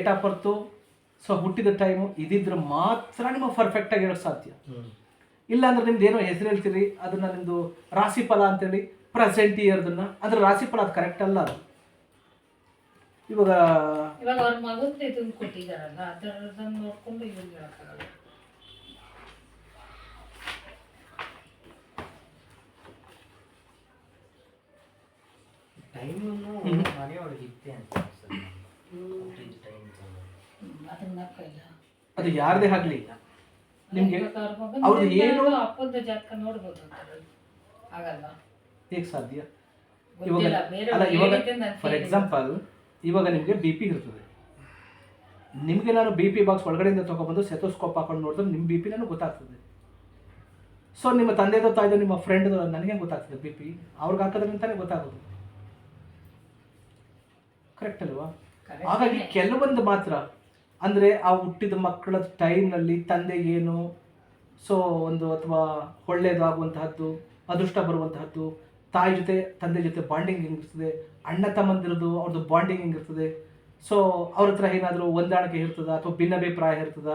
Date of birth, so ಹುಟ್ಟಿದ time ಇದಿದ್ರೆ ಮಾತ್ರ ನಿಮಗೆ ಪರ್ಫೆಕ್ಟಾಗಿ ಹೇಳೋಕ್ಕೆ ಸಾಧ್ಯ. ಇಲ್ಲ ಅಂದ್ರೆ ನಿಮ್ದು ಏನೋ ಹೆಸರು ಹೇಳ್ತೀರಿ, ಅದನ್ನು ನಿಮ್ಮದು ರಾಶಿಫಲ ಅಂತೇಳಿ ಪ್ರೆಸೆಂಟ್ ಇಯರ್ದನ್ನು, ಅದ್ರ ರಾಶಿಫಲ ಅದು ಕರೆಕ್ಟ್ ಅಲ್ಲ. ಅದು ಇವಾಗ ಅವ್ರ ಮಗಂದು ಇದನ್ನು ಕೊಟ್ಟಿದ್ದಾರಲ್ಲ, ಅದನ್ನು ನೋಡ್ಕೊಂಡು ಇದನ್ನು ಹೇಳೋಕ್ಕಾಗಲ್ಲ. ಅದು ಯಾರದೇ ಆಗಲಿ ನಿಮಗೆ ಅವ್ರದ್ದು ಏನು ಅಪ್ಪಂದು ಜಾತಕ ನೋಡ್ಬೋದು ಆಗಲ್ಲ, ಹೇಗೆ ಸಾಧ್ಯ? ಇವಾಗ ಅಲ್ಲ, ಇವಾಗ ಫಾರ್ ಎಕ್ಸಾಂಪಲ್ ಇವಾಗ ನಿಮಗೆ ಬಿ ಪಿ ಇರ್ತದೆ, ನಿಮಗೆ ನಾನು ಬಿ ಪಿ ಬಾಕ್ಸ್ ಒಳಗಡೆಯಿಂದ ತೊಗೊಬಂದು ಸೆಥೋಸ್ಕೋಪ್ ಹಾಕೊಂಡು ನೋಡಿದ್ರೆ ನಿಮ್ಮ ಬಿ ಪಿ ನನಗೆ ಗೊತ್ತಾಗ್ತದೆ. ಸೊ ನಿಮ್ಮ ತಂದೆದು ತಾಯಿದು ನಿಮ್ಮ ಫ್ರೆಂಡ್ದು ನನಗೆ ಗೊತ್ತಾಗ್ತದೆ ಬಿ ಪಿ, ಅವ್ರಿಗೆ ಹಾಕೋದ್ರಿಂತಾನೆ ಗೊತ್ತಾಗೋದು. ಕರೆಕ್ಟ್ ಅಲ್ವಾ? ಹಾಗಾಗಿ ಕೆಲವೊಂದು ಮಾತ್ರ ಅಂದರೆ ಆ ಹುಟ್ಟಿದ ಮಕ್ಕಳ ಟೈಮ್ನಲ್ಲಿ ತಂದೆ ಏನು, ಸೊ ಒಂದು ಅಥವಾ ಒಳ್ಳೆಯದಾಗುವಂತಹದ್ದು, ಅದೃಷ್ಟ ಬರುವಂತಹದ್ದು, ತಾಯಿ ಜೊತೆ ತಂದೆ ಜೊತೆ ಬಾಂಡಿಂಗ್ ಹೆಂಗಿರ್ತದೆ, ಅಣ್ಣ ತಮ್ಮಂದಿರದು ಅವ್ರದ್ದು ಬಾಂಡಿಂಗ್ ಹೆಂಗಿರ್ತದೆ, ಸೊ ಅವ್ರ ಹತ್ರ ಏನಾದರೂ ಹೊಂದಾಣಿಕೆ ಇರ್ತದ ಅಥವಾ ಭಿನ್ನಾಭಿಪ್ರಾಯ ಇರ್ತದ,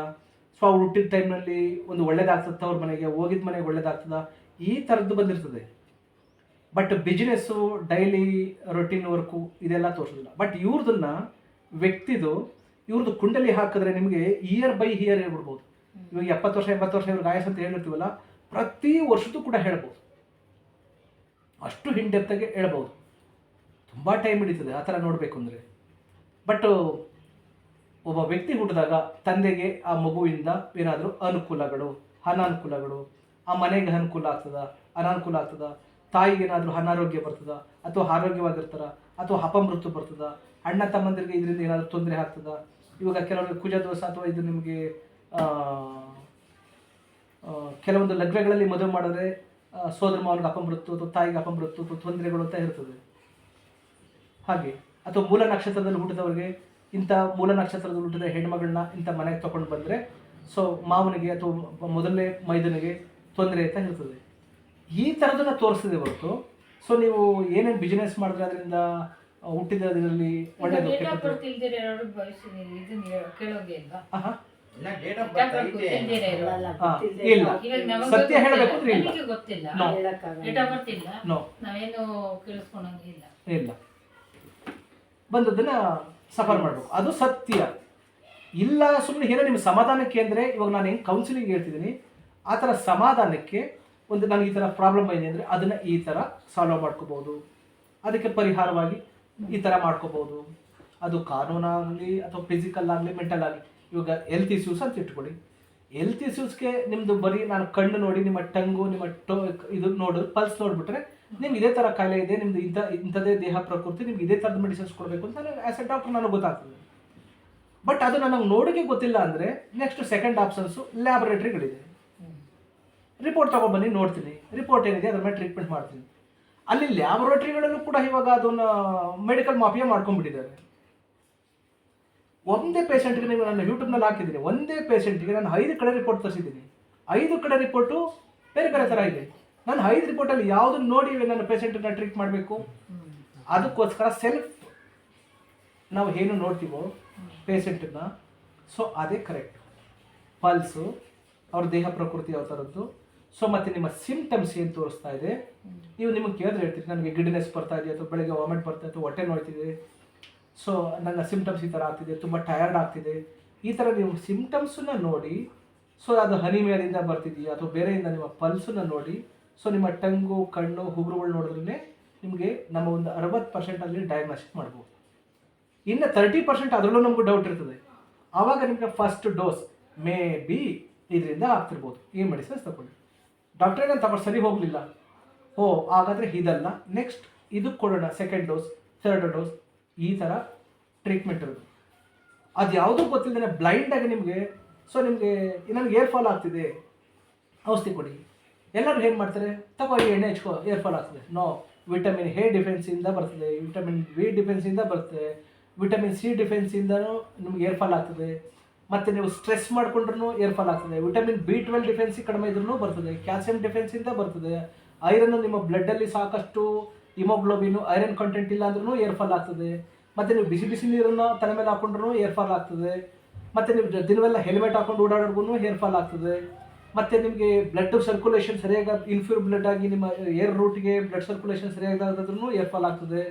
ಸೊ ಅವ್ರು ಹುಟ್ಟಿದ ಟೈಮ್ನಲ್ಲಿ ಒಂದು ಒಳ್ಳೇದಾಗ್ತದೆ, ಅವ್ರ ಮನೆಗೆ ಹೋಗಿದ ಮನೆಗೆ ಒಳ್ಳೇದಾಗ್ತದ, ಈ ಥರದ್ದು ಬಂದಿರ್ತದೆ. But business, daily routine work ಇದೆಲ್ಲ ತೋರಿಸೋದಿಲ್ಲ. ಬಟ್ ಇವ್ರದನ್ನ ವ್ಯಕ್ತಿದು ಇವ್ರದ್ದು ಕುಂಡಲಿ ಹಾಕಿದ್ರೆ ನಿಮಗೆ ಇಯರ್ ಬೈ ಇಯರ್ ಹೇಳ್ಬಿಡ್ಬೋದು. ಇವಾಗ 70 ವರ್ಷ 80 ವರ್ಷ ಇವ್ರಿಗೆ ಆಯಸ್ ಅಂತ ಹೇಳಿರ್ತೀವಲ್ಲ, ಪ್ರತಿ ವರ್ಷದೂ ಕೂಡ ಹೇಳ್ಬೋದು, ಅಷ್ಟು ಹಿಂಡೆಪ್ತಾಗೆ ಹೇಳ್ಬೋದು. ತುಂಬ ಟೈಮ್ ಹಿಡಿತದೆ ಆ ಥರ ನೋಡಬೇಕು ಅಂದರೆ. ಬಟ್ ಒಬ್ಬ ವ್ಯಕ್ತಿ ಹುಟ್ಟಿದಾಗ ತಂದೆಗೆ ಆ ಮಗುವಿಂದ ಏನಾದರೂ ಅನುಕೂಲಗಳು, ಅನಾನುಕೂಲಗಳು, ಆ ಮನೆಗೆ ಅನುಕೂಲ ಆಗ್ತದ, ಅನಾನುಕೂಲ ಆಗ್ತದ, ತಾಯಿಗೆ ಏನಾದರೂ ಅನಾರೋಗ್ಯ ಬರ್ತದ ಅಥವಾ ಆರೋಗ್ಯವಾಗಿರ್ತಾರ ಅಥವಾ ಅಪಮೃತ್ಯು ಬರ್ತದ, ಅಣ್ಣ ತಮ್ಮಂದಿರಿಗೆ ಇದರಿಂದ ಏನಾದರೂ ತೊಂದರೆ ಆಗ್ತದ. ಇವಾಗ ಕೆಲವೊಂದು ಕುಜ ದೋಷ ಅಥವಾ ಇದು ನಿಮಗೆ ಕೆಲವೊಂದು ಲಗ್ನಗಳಲ್ಲಿ ಮದುವೆ ಮಾಡಿದ್ರೆ ಸೋದರ ಮಾವನಿಗೆ ಅಪಮೃತ್ಯು ಅಥವಾ ತಾಯಿಗೆ ಅಪಮೃತ್ಯು ಅಥವಾ ತೊಂದರೆಗಳು ಅಂತ ಇರ್ತದೆ. ಹಾಗೆ ಅಥವಾ ಮೂಲ ನಕ್ಷತ್ರದಲ್ಲಿ ಹುಟ್ಟಿದವರಿಗೆ ಇಂಥ ಮೂಲ ನಕ್ಷತ್ರದಲ್ಲಿ ಹುಟ್ಟಿದ ಹೆಣ್ಮಗಳನ್ನ ಇಂಥ ಮನೆಗೆ ತಗೊಂಡು ಬಂದರೆ ಸೊ ಮಾವನಿಗೆ ಅಥವಾ ಮೊದಲನೇ ಮೈದನಿಗೆ ತೊಂದರೆ ಅಂತ ಇರ್ತದೆ. ಈ ಥರದನ್ನು ತೋರಿಸ್ತಿದೆ ಹೊರತು ಸೊ ನೀವು ಏನೇನು ಬಿಸ್ನೆಸ್ ಮಾಡಿದ್ರೆ ಅದರಿಂದ ಹುಟ್ಟಿದ ಇದರಲ್ಲಿ ಒಳ್ಳೆಯದು ಇಲ್ಲ. ಸತ್ಯ ಹೇಳಬೇಕು ಅಂದ್ರೆ ಇಲ್ಲ, ಬಂದದ್ದನ್ನ ಸಫರ್ ಮಾಡಬೇಕು, ಅದು ಸತ್ಯ. ಇಲ್ಲ ಸುಮ್ಮನೆ ಏನೋ ನಿಮ್ಮ ಸಮಾಧಾನಕ್ಕೆ ಅಂದರೆ ಇವಾಗ ನಾನು ಹೆಂಗೆ ಕೌನ್ಸಿಲಿಂಗ್ ಹೇಳ್ತಿದ್ದೀನಿ ಆ ಥರ ಸಮಾಧಾನಕ್ಕೆ ಒಂದು ನನಗೆ ಈ ಥರ ಪ್ರಾಬ್ಲಮ್ ಇದೆ ಅಂದರೆ ಅದನ್ನು ಈ ಥರ ಸಾಲ್ವ್ ಮಾಡ್ಕೋಬೋದು, ಅದಕ್ಕೆ ಪರಿಹಾರವಾಗಿ ಈ ಥರ ಮಾಡ್ಕೋಬೋದು. ಅದು ಕಾನೂನಾಗಲಿ ಅಥವಾ ಫಿಸಿಕಲ್ ಆಗಲಿ ಮೆಂಟಲ್ ಆಗಲಿ. ಇವಾಗ ಹೆಲ್ತ್ ಇಶ್ಯೂಸ್ ಅಂತ ಇಟ್ಕೊಳ್ಳಿ, ಹೆಲ್ತ್ ಇಶ್ಯೂಸ್ಗೆ ನಿಮ್ಮದು ಬರೀ ನಾನು ಕಣ್ಣು ನೋಡಿ ನಿಮ್ಮ ಟಂಗು ನಿಮ್ಮ ಇದು ನೋಡು ಪಲ್ಸ್ ನೋಡಿಬಿಟ್ರೆ ನಿಮ್ಗೆ ಇದೇ ಥರ ಕಾಯಿಲೆ ಇದೆ, ನಿಮ್ದು ಇಂಥದ್ದೇ ದೇಹ ಪ್ರಕೃತಿ, ನಿಮ್ಗೆ ಇದೇ ಥರದ ಮೆಡಿಸಿನ್ಸ್ ಕೊಡಬೇಕು ಅಂತ ನನಗೆ ಆ್ಯಸ್ ಎ ಡಾಕ್ಟರ್ ನನಗೆ ಗೊತ್ತಾಗ್ತದೆ. ಬಟ್ ಅದು ನನಗೆ ನೋಡೋಕ್ಕೆ ಗೊತ್ತಿಲ್ಲ ಅಂದರೆ ನೆಕ್ಸ್ಟ್ ಸೆಕೆಂಡ್ ಆಪ್ಷನ್ಸು ಲ್ಯಾಬೊರೇಟ್ರಿಗಳಿದೆ. ರಿಪೋರ್ಟ್ ತೊಗೊಬನ್ನಿ, ನೋಡ್ತೀನಿ, ರಿಪೋರ್ಟ್ ಏನಿದೆ ಅದ್ರ ಮೇಲೆ ಟ್ರೀಟ್ಮೆಂಟ್ ಮಾಡ್ತೀನಿ. ಅಲ್ಲಿ ಲ್ಯಾಬೊರೇಟ್ರಿಗಳಲ್ಲೂ ಕೂಡ ಇವಾಗ ಅದನ್ನು ಮೆಡಿಕಲ್ ಮಾಫಿಯಾ ಮಾಡ್ಕೊಂಡ್ಬಿಟ್ಟಿದ್ದಾರೆ. ಒಂದೇ ಪೇಷಂಟ್ಗೆ ನೀವು ನಾನು ಯೂಟ್ಯೂಬ್ನಲ್ಲಿ ಹಾಕಿದ್ದೀನಿ, ಒಂದೇ ಪೇಷಂಟ್ಗೆ ನಾನು 5 ಕಡೆ ರಿಪೋರ್ಟ್ ತರಿಸಿದ್ದೀನಿ. 5 ಕಡೆ ರಿಪೋರ್ಟು ಬೇರೆ ಬೇರೆ ಥರ ಇದೆ. ನಾನು 5 ರಿಪೋರ್ಟಲ್ಲಿ ಯಾವುದನ್ನು ನೋಡಿ ನನ್ನ ಪೇಷಂಟನ್ನು ಟ್ರೀಟ್ ಮಾಡಬೇಕು. ಅದಕ್ಕೋಸ್ಕರ ಸೆಲ್ಫ್ ನಾವು ಏನು ನೋಡ್ತೀವೋ ಪೇಷಂಟನ್ನು, ಸೊ ಅದೇ ಕರೆಕ್ಟ್. ಪಲ್ಸು, ಅವ್ರ ದೇಹ ಪ್ರಕೃತಿ ಯಾವ ಥರದ್ದು, ಸೊ ಮತ್ತು ನಿಮ್ಮ ಸಿಂಪ್ಟಮ್ಸ್ ಏನು ತೋರಿಸ್ತಾ ಇದೆ. ನೀವು ನಿಮಗೆ ಕೇಳಿದ್ರೆ ಹೇಳ್ತೀರಿ ನನಗೆ ಗಿಡ್ನೆಸ್ ಬರ್ತಾ ಇದೆ ಅಥವಾ ಬೆಳಗ್ಗೆ ವಾಮಿಟ್ ಬರ್ತಾ ಇದೆ ಅಥವಾ ಹೊಟ್ಟೆ ನೋಯ್ತಿದೆ, ಸೊ ನನ್ನ ಸಿಂಪ್ಟಮ್ಸ್ ಈ ಥರ ಆಗ್ತಿದೆ, ತುಂಬ ಟಯರ್ಡ್ ಆಗ್ತಿದೆ, ಈ ಥರ ನೀವು ಸಿಂಪ್ಟಮ್ಸನ್ನು ನೋಡಿ, ಸೊ ಅದು ಹನಿಮೇಲಿಂದ ಬರ್ತಿದೆಯಾ ಅಥವಾ ಬೇರೆಯಿಂದ ನಿಮ್ಮ ಪಲ್ಸನ್ನು ನೋಡಿ, ಸೊ ನಿಮ್ಮ ಟಂಗು ಕಣ್ಣು ಉಗುರುಗಳು ನೋಡಿದ್ರೆ ನಿಮಗೆ ನಮ್ಮ ಒಂದು 60% ಡಯಾಗ್ನೋಸಿಸ್ ಮಾಡ್ಬೋದು. ಇನ್ನು 30% ಅದರಲ್ಲೂ ನಮಗೂ ಡೌಟ್ ಇರ್ತದೆ. ಆವಾಗ ನಿಮಗೆ ಫಸ್ಟ್ ಡೋಸ್ ಮೇ ಬಿ ಇದರಿಂದ ಆಗ್ತಿರ್ಬೋದು, ಈ ಮೆಡಿಸಿನ್ಸ್ ತಗೊಳ್ಳಿ. ಡಾಕ್ಟ್ರೇ ನಾನು ತಗೊಂಡು ಸರಿ ಹೋಗಲಿಲ್ಲ, ಹಾಗಾದರೆ ಇದಲ್ಲ, ನೆಕ್ಸ್ಟ್ ಇದು ಕೊಡೋಣ, ಸೆಕೆಂಡ್ ಡೋಸ್, ಥರ್ಡ್ ಡೋಸ್, ಈ ಥರ ಟ್ರೀಟ್ಮೆಂಟ್ ಇರೋದು. ಅದು ಯಾವುದೂ ಗೊತ್ತಿಲ್ಲದೇ ಬ್ಲೈಂಡಾಗಿ ನಿಮಗೆ ಸೊ ನಿಮಗೆ ನನಗೆ ಏರ್ ಫಾಲ್ ಆಗ್ತಿದೆ ಔಷಧಿ ಕೊಡಿ, ಎಲ್ಲರೂ ಏನು ಮಾಡ್ತಾರೆ, ತಗೋ ಎಣ್ಣೆ ಹಚ್ಕೋ ಏರ್ ಫಾಲ್ ಆಗ್ತದೆ. ನೋ, ವಿಟಮಿನ್ ಎ ಡಿಫೆನ್ಸಿಂದ ಬರ್ತದೆ, ವಿಟಮಿನ್ ಬಿ ಡಿಫೆನ್ಸಿಂದ ಬರ್ತದೆ, ವಿಟಮಿನ್ ಸಿ ಡಿಫೆನ್ಸಿಂದನೂ ನಿಮ್ಗೆ ಏರ್ ಫಾಲ್ ಆಗ್ತದೆ. ಮತ್ತು ನೀವು ಸ್ಟ್ರೆಸ್ ಮಾಡಿಕೊಂಡ್ರೂ ಏರ್ ಫಾಲ್ ಆಗ್ತದೆ. ವಿಟಮಿನ್ B12 ಡಿಫೆನ್ಸಿ ಕಡಿಮೆ ಇದ್ರೂ ಬರ್ತದೆ, ಕ್ಯಾಲ್ಸಿಯಂ ಡಿಫೆನ್ಸಿಂದ ಬರ್ತದೆ. ಐರನ್ನು ನಿಮ್ಮ ಬ್ಲಡ್ಡಲ್ಲಿ ಸಾಕಷ್ಟು ಹಿಮೋಗ್ಲೋಬಿನು ಐರನ್ ಕಂಟೆಂಟ್ ಇಲ್ಲ ಅಂದ್ರೂ ಏರ್ ಫಾಲ್ ಆಗ್ತದೆ. ಮತ್ತು ನೀವು ಬಿಸಿ ಬಿಸಿ ನೀರನ್ನು ತಲೆ ಮೇಲೆ ಹಾಕೊಂಡ್ರೂ ಹೇರ್ ಫಾಲ್ ಆಗ್ತದೆ. ಮತ್ತು ನೀವು ದಿನವೆಲ್ಲ ಹೆಲ್ಮೆಟ್ ಹಾಕೊಂಡು ಓಡಾಡೋರ್ಗು ಹೇರ್ ಫಾಲ್ ಆಗ್ತದೆ. ಮತ್ತು ನಿಮಗೆ ಬ್ಲಡ್ ಸರ್ಕ್ಯುಲೇಷನ್ ಸರಿಯಾಗಿ ಇನ್ಫ್ಯೂರ್ ಬ್ಲಡ್ ಆಗಿ ನಿಮ್ಮ ಏರ್ ರೂಟ್ಗೆ ಬ್ಲಡ್ ಸರ್ಕ್ಯುಲೇಷನ್ ಸರಿಯಾಗಿ ಆಗೋದ್ರೂ ಏರ್ ಫಾಲ್ ಆಗ್ತದೆ.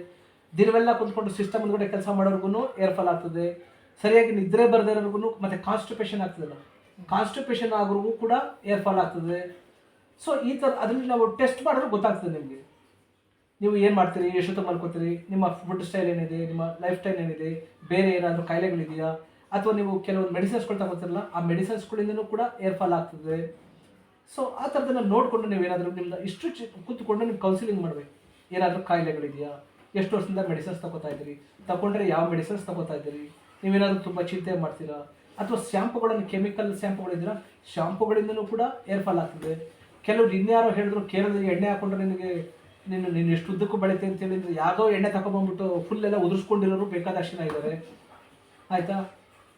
ದಿನವೆಲ್ಲ ಕುಂತ್ಕೊಂಡು ಸಿಸ್ಟಮ್ ಮುಂದ್ಗಡೆ ಕೆಲಸ ಮಾಡೋರ್ಗು ಏರ್ ಫಾಲ್ ಆಗ್ತದೆ. ಸರಿಯಾಗಿ ನಿದ್ರೆ ಬರದೇ ಇರೋರ್ಗು ಮತ್ತು ಕಾನ್ಸ್ಟಿಪೇಷನ್ ಆಗ್ತದಲ್ಲ, ಕಾನ್ಸ್ಟಿಪೇಷನ್ ಆಗೋರ್ಗೂ ಕೂಡ ಏರ್ ಫಾಲ್ ಆಗ್ತದೆ. ಸೊ ಈ ಥರ ಅದರಲ್ಲಿ ನಾವು ಟೆಸ್ಟ್ ಮಾಡಿದ್ರೆ ಗೊತ್ತಾಗ್ತದೆ ನಿಮಗೆ, ನೀವು ಏನು ಮಾಡ್ತೀರಿ, ಎಷ್ಟೊತ್ತು ಮಲ್ಕೋತೀರಿ, ನಿಮ್ಮ ಫುಡ್ ಸ್ಟೈಲ್ ಏನಿದೆ, ನಿಮ್ಮ ಲೈಫ್ ಸ್ಟೈಲ್ ಏನಿದೆ, ಬೇರೆ ಏನಾದರೂ ಕಾಯಿಲೆಗಳಿದೆಯಾ, ಅಥವಾ ನೀವು ಕೆಲವೊಂದು ಮೆಡಿಸಿನ್ಸ್ಗಳು ತಗೋತಿರಲ್ಲ, ಆ ಮೆಡಿಸಿನ್ಸ್ಗಳಿಂದನೂ ಕೂಡ ಏರ್ ಫಾಲ್ ಆಗ್ತದೆ. ಸೊ ಆ ಥರದನ್ನು ನೋಡಿಕೊಂಡು ನೀವೇನಾದರೂ ನಿಮ್ಮನ್ನ ಇಷ್ಟು ಕೂತ್ಕೊಂಡು ನೀವು ಕೌನ್ಸಿಲಿಂಗ್ ಮಾಡಬೇಕು. ಏನಾದರೂ ಕಾಯಿಲೆಗಳಿದೆಯಾ, ಎಷ್ಟು ವರ್ಷದಿಂದ ಮೆಡಿಸಿನ್ಸ್ ತಗೋತಾ ಇದ್ದೀರಿ, ತಗೊಂಡ್ರೆ ಯಾವ ಮೆಡಿಸಿನ್ಸ್ ತಗೋತಾ ಇದ್ದೀರಿ, ನೀವೇನಾದರೂ ತುಂಬ ಚಿಂತೆ ಮಾಡ್ತೀರಾ, ಅಥವಾ ಶಾಂಪುಗಳನ್ನು ಕೆಮಿಕಲ್ ಶಾಂಪುಗಳಿದ್ದೀರಾ, ಶಾಂಪುಗಳಿಂದನೂ ಕೂಡ ಏರ್ ಫಾಲ್ ಆಗ್ತದೆ. ಕೆಲವ್ರು ಇನ್ಯಾರೋ ಹೇಳಿದ್ರು ಕೇರಳದಲ್ಲಿ ಎಣ್ಣೆ ಹಾಕೊಂಡ್ರೆ ನೀನು ಎಷ್ಟು ಉದ್ದಕ್ಕೂ ಬೆಳೀತೆ ಅಂತ ಹೇಳಿದ್ರೆ ಯಾವುದೋ ಎಣ್ಣೆ ತಗೊಂಡ್ಬಂದ್ಬಿಟ್ಟು ಫುಲ್ ಎಲ್ಲ ಉದುರಿಸ್ಕೊಂಡಿರೋರು ಬೇಕಾದಷ್ಟು ಜನ ಇದ್ದಾರೆ, ಆಯಿತಾ.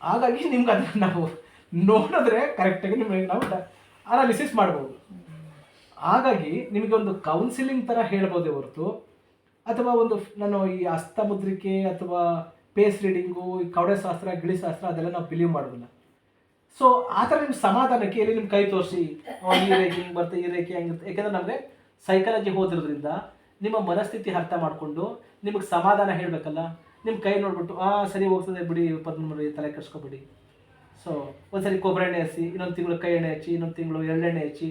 ಹಾಗಾಗಿ ನಿಮ್ಗೆ ಅದನ್ನು ನಾವು ನೋಡಿದ್ರೆ ಕರೆಕ್ಟಾಗಿ ನಿಮಗೆ ನಾವು ಅನಾಲಿಸಿಸ್ ಮಾಡ್ಬೋದು. ಹಾಗಾಗಿ ನಿಮಗೆ ಒಂದು ಕೌನ್ಸಿಲಿಂಗ್ ಥರ ಹೇಳ್ಬೋದೇ ಹೊರತು, ಅಥವಾ ಒಂದು ನಾನು ಈ ಹಸ್ತಮುದ್ರಿಕೆ ಅಥವಾ ಪೇಸ್ ರೀಡಿಂಗು, ಈ ಕವಡೆಶಾಸ್ತ್ರ, ಗಿಳಿಶಾಸ್ತ್ರ ಅದೆಲ್ಲ ನಾವು ಬಿಲೀವ್ ಮಾಡೋದಿಲ್ಲ. ಸೊ ಆ ಥರ ನಿಮ್ಮ ಸಮಾಧಾನಕ್ಕೆ ಇಲ್ಲಿ ನಿಮ್ಮ ಕೈ ತೋರಿಸಿ ಈ ರೇಖೆ ಹಿಂಗೆ ಬರುತ್ತೆ, ಈ ರೇಖೆ ಹೆಂಗಿರುತ್ತೆ, ಯಾಕೆಂದರೆ ನಮಗೆ ಸೈಕಾಲಜಿ ಓದಿರೋದ್ರಿಂದ ನಿಮ್ಮ ಮನಸ್ಥಿತಿ ಅರ್ಥ ಮಾಡಿಕೊಂಡು ನಿಮಗೆ ಸಮಾಧಾನ ಹೇಳಬೇಕಲ್ಲ. ನಿಮ್ಮ ಕೈ ನೋಡ್ಬಿಟ್ಟು ಸರಿ ಹೋಗ್ತದೆ ಬಿಡಿ ಪದ್ಮಡಿ, ತಲೆ ಕೆಡಿಸ್ಕೊಬಿಡಿ. ಸೊ ಒಂದ್ಸರಿ ಕೊಬ್ಬರಿ ಎಣ್ಣೆ ಹಚ್ಚಿ, ಇನ್ನೊಂದು ತಿಂಗಳು ಕೈ ಎಣ್ಣೆ ಹಚ್ಚಿ, ಇನ್ನೊಂದು ತಿಂಗಳು ಎಳ್ಳೆಣ್ಣೆ ಹಚ್ಚಿ,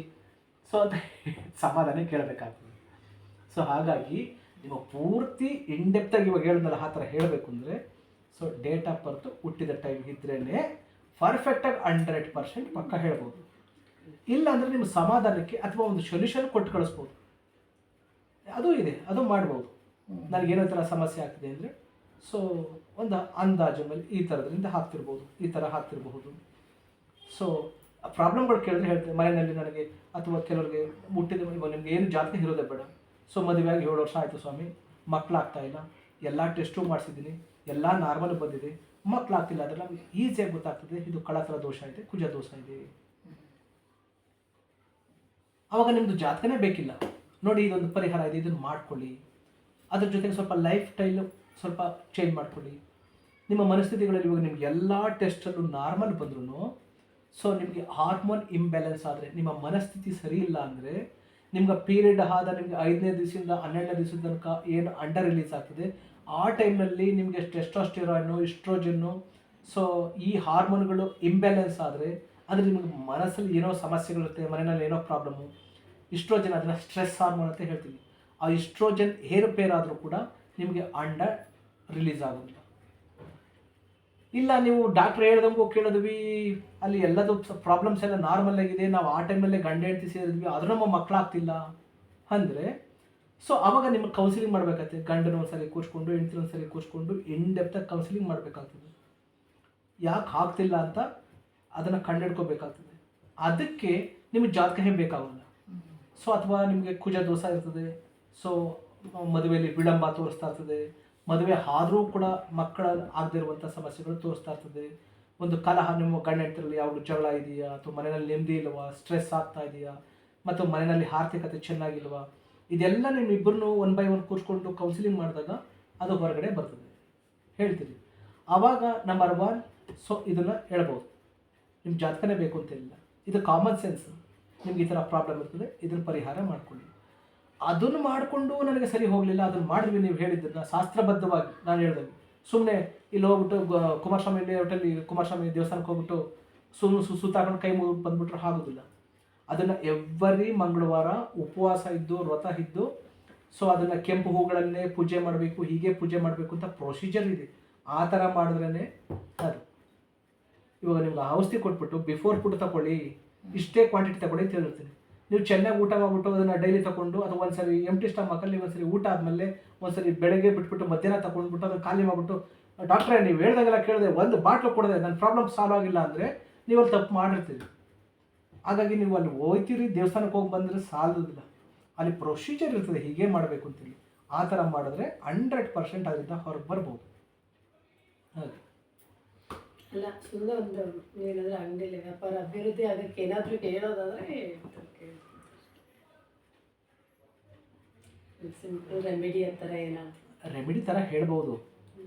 ಸೊ ಅಂತ ಸಮಾಧಾನ ಕೇಳಬೇಕಾಗ್ತದೆ. ಸೊ ಹಾಗಾಗಿ ನಿಮ್ಮ ಪೂರ್ತಿ ಇನ್ಡೆಪ್ತಾಗಿ ಇವಾಗ ಹೇಳಿದ್ನಲ್ಲ ಆ ಥರ ಹೇಳಬೇಕು ಅಂದರೆ, ಸೊ ಡೇಟ್ ಆಫ್ ಬರ್ತ್ ಹುಟ್ಟಿದ ಟೈಮ್ ಇದ್ರೇ ಪರ್ಫೆಕ್ಟಾಗಿ 100% ಪಕ್ಕ ಹೇಳ್ಬೋದು. ಇಲ್ಲ ಅಂದರೆ ನಿಮ್ಮ ಸಮಾಧಾನಕ್ಕೆ ಅಥವಾ ಒಂದು ಸೊಲ್ಯೂಷನ್ ಕೊಟ್ಟು ಕಳಿಸ್ಬೋದು. ಅದು ಇದೆ, ಅದು ಮಾಡ್ಬೋದು. ನನಗೇನೋ ಥರ ಸಮಸ್ಯೆ ಆಗ್ತಿದೆ ಅಂದರೆ, ಸೊ ಒಂದು ಅಂದಾಜು ಮೇಲೆ ಈ ಥರದ್ರಿಂದ ಹಾಕ್ತಿರ್ಬೋದು, ಈ ಥರ ಹಾಕ್ತಿರಬಹುದು. ಸೊ ಪ್ರಾಬ್ಲಮ್ಗಳು ಕೇಳಿದ್ರೆ ಹೇಳ್ತೇವೆ ಮನೆಯಲ್ಲಿ ನನಗೆ, ಅಥವಾ ಕೆಲವರಿಗೆ ಹುಟ್ಟಿದ ನಿಮ್ಗೆ ಏನು ಜಾತಕ ಇರೋದೇ ಬೇಡ. ಸೊ ಮದುವೆಯಾಗಿ 7 ವರ್ಷ ಆಯಿತು ಸ್ವಾಮಿ, ಮಕ್ಕಳಾಗ್ತಾ ಇಲ್ಲ, ಎಲ್ಲ ಟೆಸ್ಟು ಮಾಡಿಸಿದ್ದೀನಿ, ಎಲ್ಲ ನಾರ್ಮಲ್ ಬಂದಿದೆ, ಮಕ್ಕಳಾಗ್ತಿಲ್ಲ. ಆದರೆ ನಮಗೆ ಈಸಿಯಾಗಿ ಗೊತ್ತಾಗ್ತದೆ ಇದು ಕಳತ್ರ ದೋಷ ಇದೆ, ಕುಜ ದೋಷ ಇದೆ. ಆವಾಗ ನಿಮ್ಮದು ಜಾತಕನೇ ಬೇಕಿಲ್ಲ, ನೋಡಿ ಇದೊಂದು ಪರಿಹಾರ ಇದೆ, ಇದನ್ನು ಮಾಡ್ಕೊಳ್ಳಿ. ಅದ್ರ ಜೊತೆಗೆ ಸ್ವಲ್ಪ ಲೈಫ್ ಸ್ಟೈಲು ಸ್ವಲ್ಪ ಚೇಂಜ್ ಮಾಡ್ಕೊಳ್ಳಿ. ನಿಮ್ಮ ಮನಸ್ಥಿತಿಗಳಲ್ಲಿ ಇವಾಗ ನಿಮ್ಗೆ ಎಲ್ಲ ಟೆಸ್ಟಲ್ಲೂ ನಾರ್ಮಲ್ ಬಂದ್ರೂ, ಸೊ ನಿಮಗೆ ಹಾರ್ಮೋನ್ ಇಂಬ್ಯಾಲೆನ್ಸ್ ಆದರೆ, ನಿಮ್ಮ ಮನಸ್ಥಿತಿ ಸರಿ ಇಲ್ಲ ಅಂದರೆ, ನಿಮ್ಗೆ ಪೀರಿಯಡ್ ಆದ ನಿಮಗೆ 5ನೇ ದಿವಸದಿಂದ 12ನೇ ದಿವಸದ ತನಕ ಏನು ಅಂಡರ್ ರಿಲೀಸ್ ಆಗ್ತದೆ, ಆ ಟೈಮ್ನಲ್ಲಿ ನಿಮಗೆ ಟೆಸ್ಟೋಸ್ಟೆರಾನು, ಇಸ್ಟ್ರೋಜನ್ನು, ಸೊ ಈ ಹಾರ್ಮೋನ್ಗಳು ಇಂಬ್ಯಾಲೆನ್ಸ್ ಆದರೆ, ಅಂದರೆ ನಿಮಗೆ ಮನಸ್ಸಲ್ಲಿ ಏನೋ ಸಮಸ್ಯೆಗಳಿರುತ್ತೆ, ಮನೆಯಲ್ಲಿ ಏನೋ ಪ್ರಾಬ್ಲಮ್ಮು, ಇಸ್ಟ್ರೋಜನ್ ಅದನ್ನು ಸ್ಟ್ರೆಸ್ ಹಾರ್ಮೋನ್ ಅಂತ ಹೇಳ್ತೀವಿ. ಆ ಇಸ್ಟ್ರೋಜನ್ ಏರುಪೇರ್ ಆದರೂ ಕೂಡ ನಿಮಗೆ ಅಂಡರ್ ರಿಲೀಸ್ ಆಗೋದಿಲ್ಲ. ಇಲ್ಲ ನೀವು ಡಾಕ್ಟ್ರ್ ಹೇಳ್ದಂಗೂ ಕೇಳಿದ್ವಿ, ಅಲ್ಲಿ ಎಲ್ಲದೂ ಪ್ರಾಬ್ಲಮ್ಸ್ ಎಲ್ಲ ನಾರ್ಮಲ್ ಆಗಿದೆ, ನಾವು ಆ ಟೈಮಲ್ಲೇ ಗಂಡ ಹೆಂಡತಿ ಸೇರಿದ್ವಿ, ಆದರೂ ನಮ್ಮ ಮಕ್ಕಳಾಗ್ತಿಲ್ಲ ಅಂದರೆ, ಸೊ ಆವಾಗ ನಿಮಗೆ ಕೌನ್ಸಿಲಿಂಗ್ ಮಾಡಬೇಕಾಗ್ತದೆ. ಗಂಡನ ಒಂದ್ಸರಿ ಕೂರಿಸ್ಕೊಂಡು, ಹೆಂಡತಿನ ಒಂದ್ಸರಿ ಕೂರಿಸ್ಕೊಂಡು ಇನ್ಡೆಪ್ತಾಗಿ ಕೌನ್ಸಿಲಿಂಗ್ ಮಾಡಬೇಕಾಗ್ತದೆ. ಯಾಕೆ ಆಗ್ತಿಲ್ಲ ಅಂತ ಅದನ್ನು ಕಂಡುಹಿಡ್ಕೋಬೇಕಾಗ್ತದೆ. ಅದಕ್ಕೆ ನಿಮಗೆ ಜಾತಕನೇ ಬೇಕಾಗೋಲ್ಲ. ಸೊ ಅಥವಾ ನಿಮಗೆ ಕುಜ ದೋಷ ಇರ್ತದೆ, ಸೊ ಮದುವೆಯಲ್ಲಿ ವಿಳಂಬ ತೋರಿಸ್ತಾ ಇರ್ತದೆ, ಮದುವೆ ಆದರೂ ಕೂಡ ಮಕ್ಕಳ ಆಗದೇ ಇರುವಂಥ ಸಮಸ್ಯೆಗಳು ತೋರಿಸ್ತಾ ಇರ್ತದೆ. ಒಂದು ಕಲಹ ನಿಮ್ಮ ಗಂಡ ಹೆಂಡತಿರಲ್ಲಿ ಯಾವುದು ಜಗಳ ಇದೆಯಾ, ಅಥವಾ ಮನೆಯಲ್ಲಿ ನೆಮ್ಮದಿ ಇಲ್ವಾ, ಸ್ಟ್ರೆಸ್ ಆಗ್ತಾ ಇದೆಯಾ, ಮತ್ತು ಮನೆಯಲ್ಲಿ ಆರ್ಥಿಕತೆ ಚೆನ್ನಾಗಿಲ್ವಾ, ಇದೆಲ್ಲ ನಿಮ್ಮಿಬ್ಬರನ್ನು 1 by 1 ಕೂರಿಸ್ಕೊಂಡು ಕೌನ್ಸಿಲಿಂಗ್ ಮಾಡಿದಾಗ ಅದು ಹೊರಗಡೆ ಬರ್ತದೆ, ಹೇಳ್ತೀರಿ. ಆವಾಗ ನಂಬರ್ 1, ಸೊ ಇದನ್ನು ಹೇಳ್ಬೋದು, ನಿಮ್ಮ ಜಾತಕನೇ ಬೇಕು ಅಂತಿಲ್ಲ, ಇದು ಕಾಮನ್ ಸೆನ್ಸ್. ನಿಮ್ಗೆ ಈ ಥರ ಪ್ರಾಬ್ಲಮ್ ಇರ್ತದೆ, ಇದನ್ನು ಪರಿಹಾರ ಮಾಡ್ಕೊಳ್ಳಿ. ಅದನ್ನು ಮಾಡಿಕೊಂಡು ನನಗೆ ಸರಿ ಹೋಗಲಿಲ್ಲ, ಅದನ್ನು ಮಾಡಿದ್ವಿ ನೀವು ಹೇಳಿದ್ದನ್ನು ಶಾಸ್ತ್ರಬದ್ಧವಾಗಿ ನಾನು ಹೇಳ್ದಂಗೆ. ಸುಮ್ಮನೆ ಇಲ್ಲಿ ಹೋಗ್ಬಿಟ್ಟು ಕುಮಾರಸ್ವಾಮಿ ಹೋಟೆಲ್ಲಿ ಕುಮಾರಸ್ವಾಮಿ ದೇವಸ್ಥಾನಕ್ಕೆ ಹೋಗ್ಬಿಟ್ಟು ಸುತ್ತಾಕೊಂಡು ಕೈ ಮುಗಿದು ಬಂದ್ಬಿಟ್ರೆ ಆಗೋದಿಲ್ಲ. ಅದನ್ನು ಎವ್ರಿ ಮಂಗಳವಾರ ಉಪವಾಸ ಇದ್ದು ವ್ರತ ಇದ್ದು, ಸೊ ಅದನ್ನು ಕೆಂಪು ಹೂಗಳನ್ನೇ ಪೂಜೆ ಮಾಡಬೇಕು, ಹೀಗೆ ಪೂಜೆ ಮಾಡಬೇಕು ಅಂತ ಪ್ರೊಸೀಜರ್ ಇದೆ. ಆ ಥರ ಮಾಡಿದ್ರೇ ಅದು. ಇವಾಗ ನಿಮ್ಗೆ ಔಷಧಿ ಕೊಟ್ಬಿಟ್ಟು ಬಿಫೋರ್ ಫುಡ್ ತಗೊಳ್ಳಿ, ಇಷ್ಟೇ ಕ್ವಾಂಟಿಟಿ ತಗೊಳ್ಳಿ ಅಂತ ಹೇಳಿರ್ತೀನಿ. ನೀವು ಚೆನ್ನಾಗಿ ಊಟ ಮಾಡಿಬಿಟ್ಟು ಅದನ್ನು ಡೈಲಿ ತಗೊಂಡು, ಅದು ಒಂದ್ಸರಿ ಎಂಟಿ ಸ್ಟಮಕಲ್ಲಿ ಒಂದ್ಸರಿ ಊಟ ಆದಮೇಲೆ ಒಂದ್ಸರಿ ಬೆಳಗ್ಗೆ ಬಿಟ್ಬಿಟ್ಟು ಮಧ್ಯಾಹ್ನ ತಗೊಂಡ್ಬಿಟ್ಟು ಅದನ್ನು ಖಾಲಿ ಮಾಡಿಬಿಟ್ಟು, ಡಾಕ್ಟ್ರೇ ನೀವು ಹೇಳ್ದಂಗೆಲ್ಲ ಕೇಳಿದೆ, ಒಂದು ಬಾಟ್ಲು ಕೊಡದೆ ನನ್ನ ಪ್ರಾಬ್ಲಮ್ ಸಾಲ್ವ್ ಆಗಿಲ್ಲ ಅಂದರೆ ನೀವು ಅಲ್ಲಿ ತಪ್ಪು ಮಾಡಿರ್ತೀರಿ. ಹಾಗಾಗಿ ನೀವು ಅಲ್ಲಿ ಹೋಗ್ತೀರಿ, ದೇವಸ್ಥಾನಕ್ಕೆ ಹೋಗಿ ಬಂದರೆ ಸಾಲೋದಿಲ್ಲ, ಅಲ್ಲಿ ಪ್ರೊಸೀಜರ್ ಇರ್ತದೆ ಹೀಗೆ ಮಾಡಬೇಕು ಅಂತೇಳಿ. ಆ ಥರ ಮಾಡಿದ್ರೆ 100% ಅದರಿಂದ ಹೊರಗೆ ಬರ್ಬೋದು. ಹಾಗೆ ಅಲ್ಲ, ಸುಮ್ಮನೆ ಒಂದು ನೀವೇನಾದರೂ ಅಂಗಡಿಯಲ್ಲಿ ವ್ಯಾಪಾರ ಅಭಿವೃದ್ಧಿ ಅದಕ್ಕೆ ಏನಾದರೂ ಹೇಳೋದಾದರೆ ಸಿಂಪಲ್ ರೆಮಿಡಿ ಆ ಥರ ಏನಾದರೂ ರೆಮಿಡಿ ಥರ ಹೇಳ್ಬೋದು.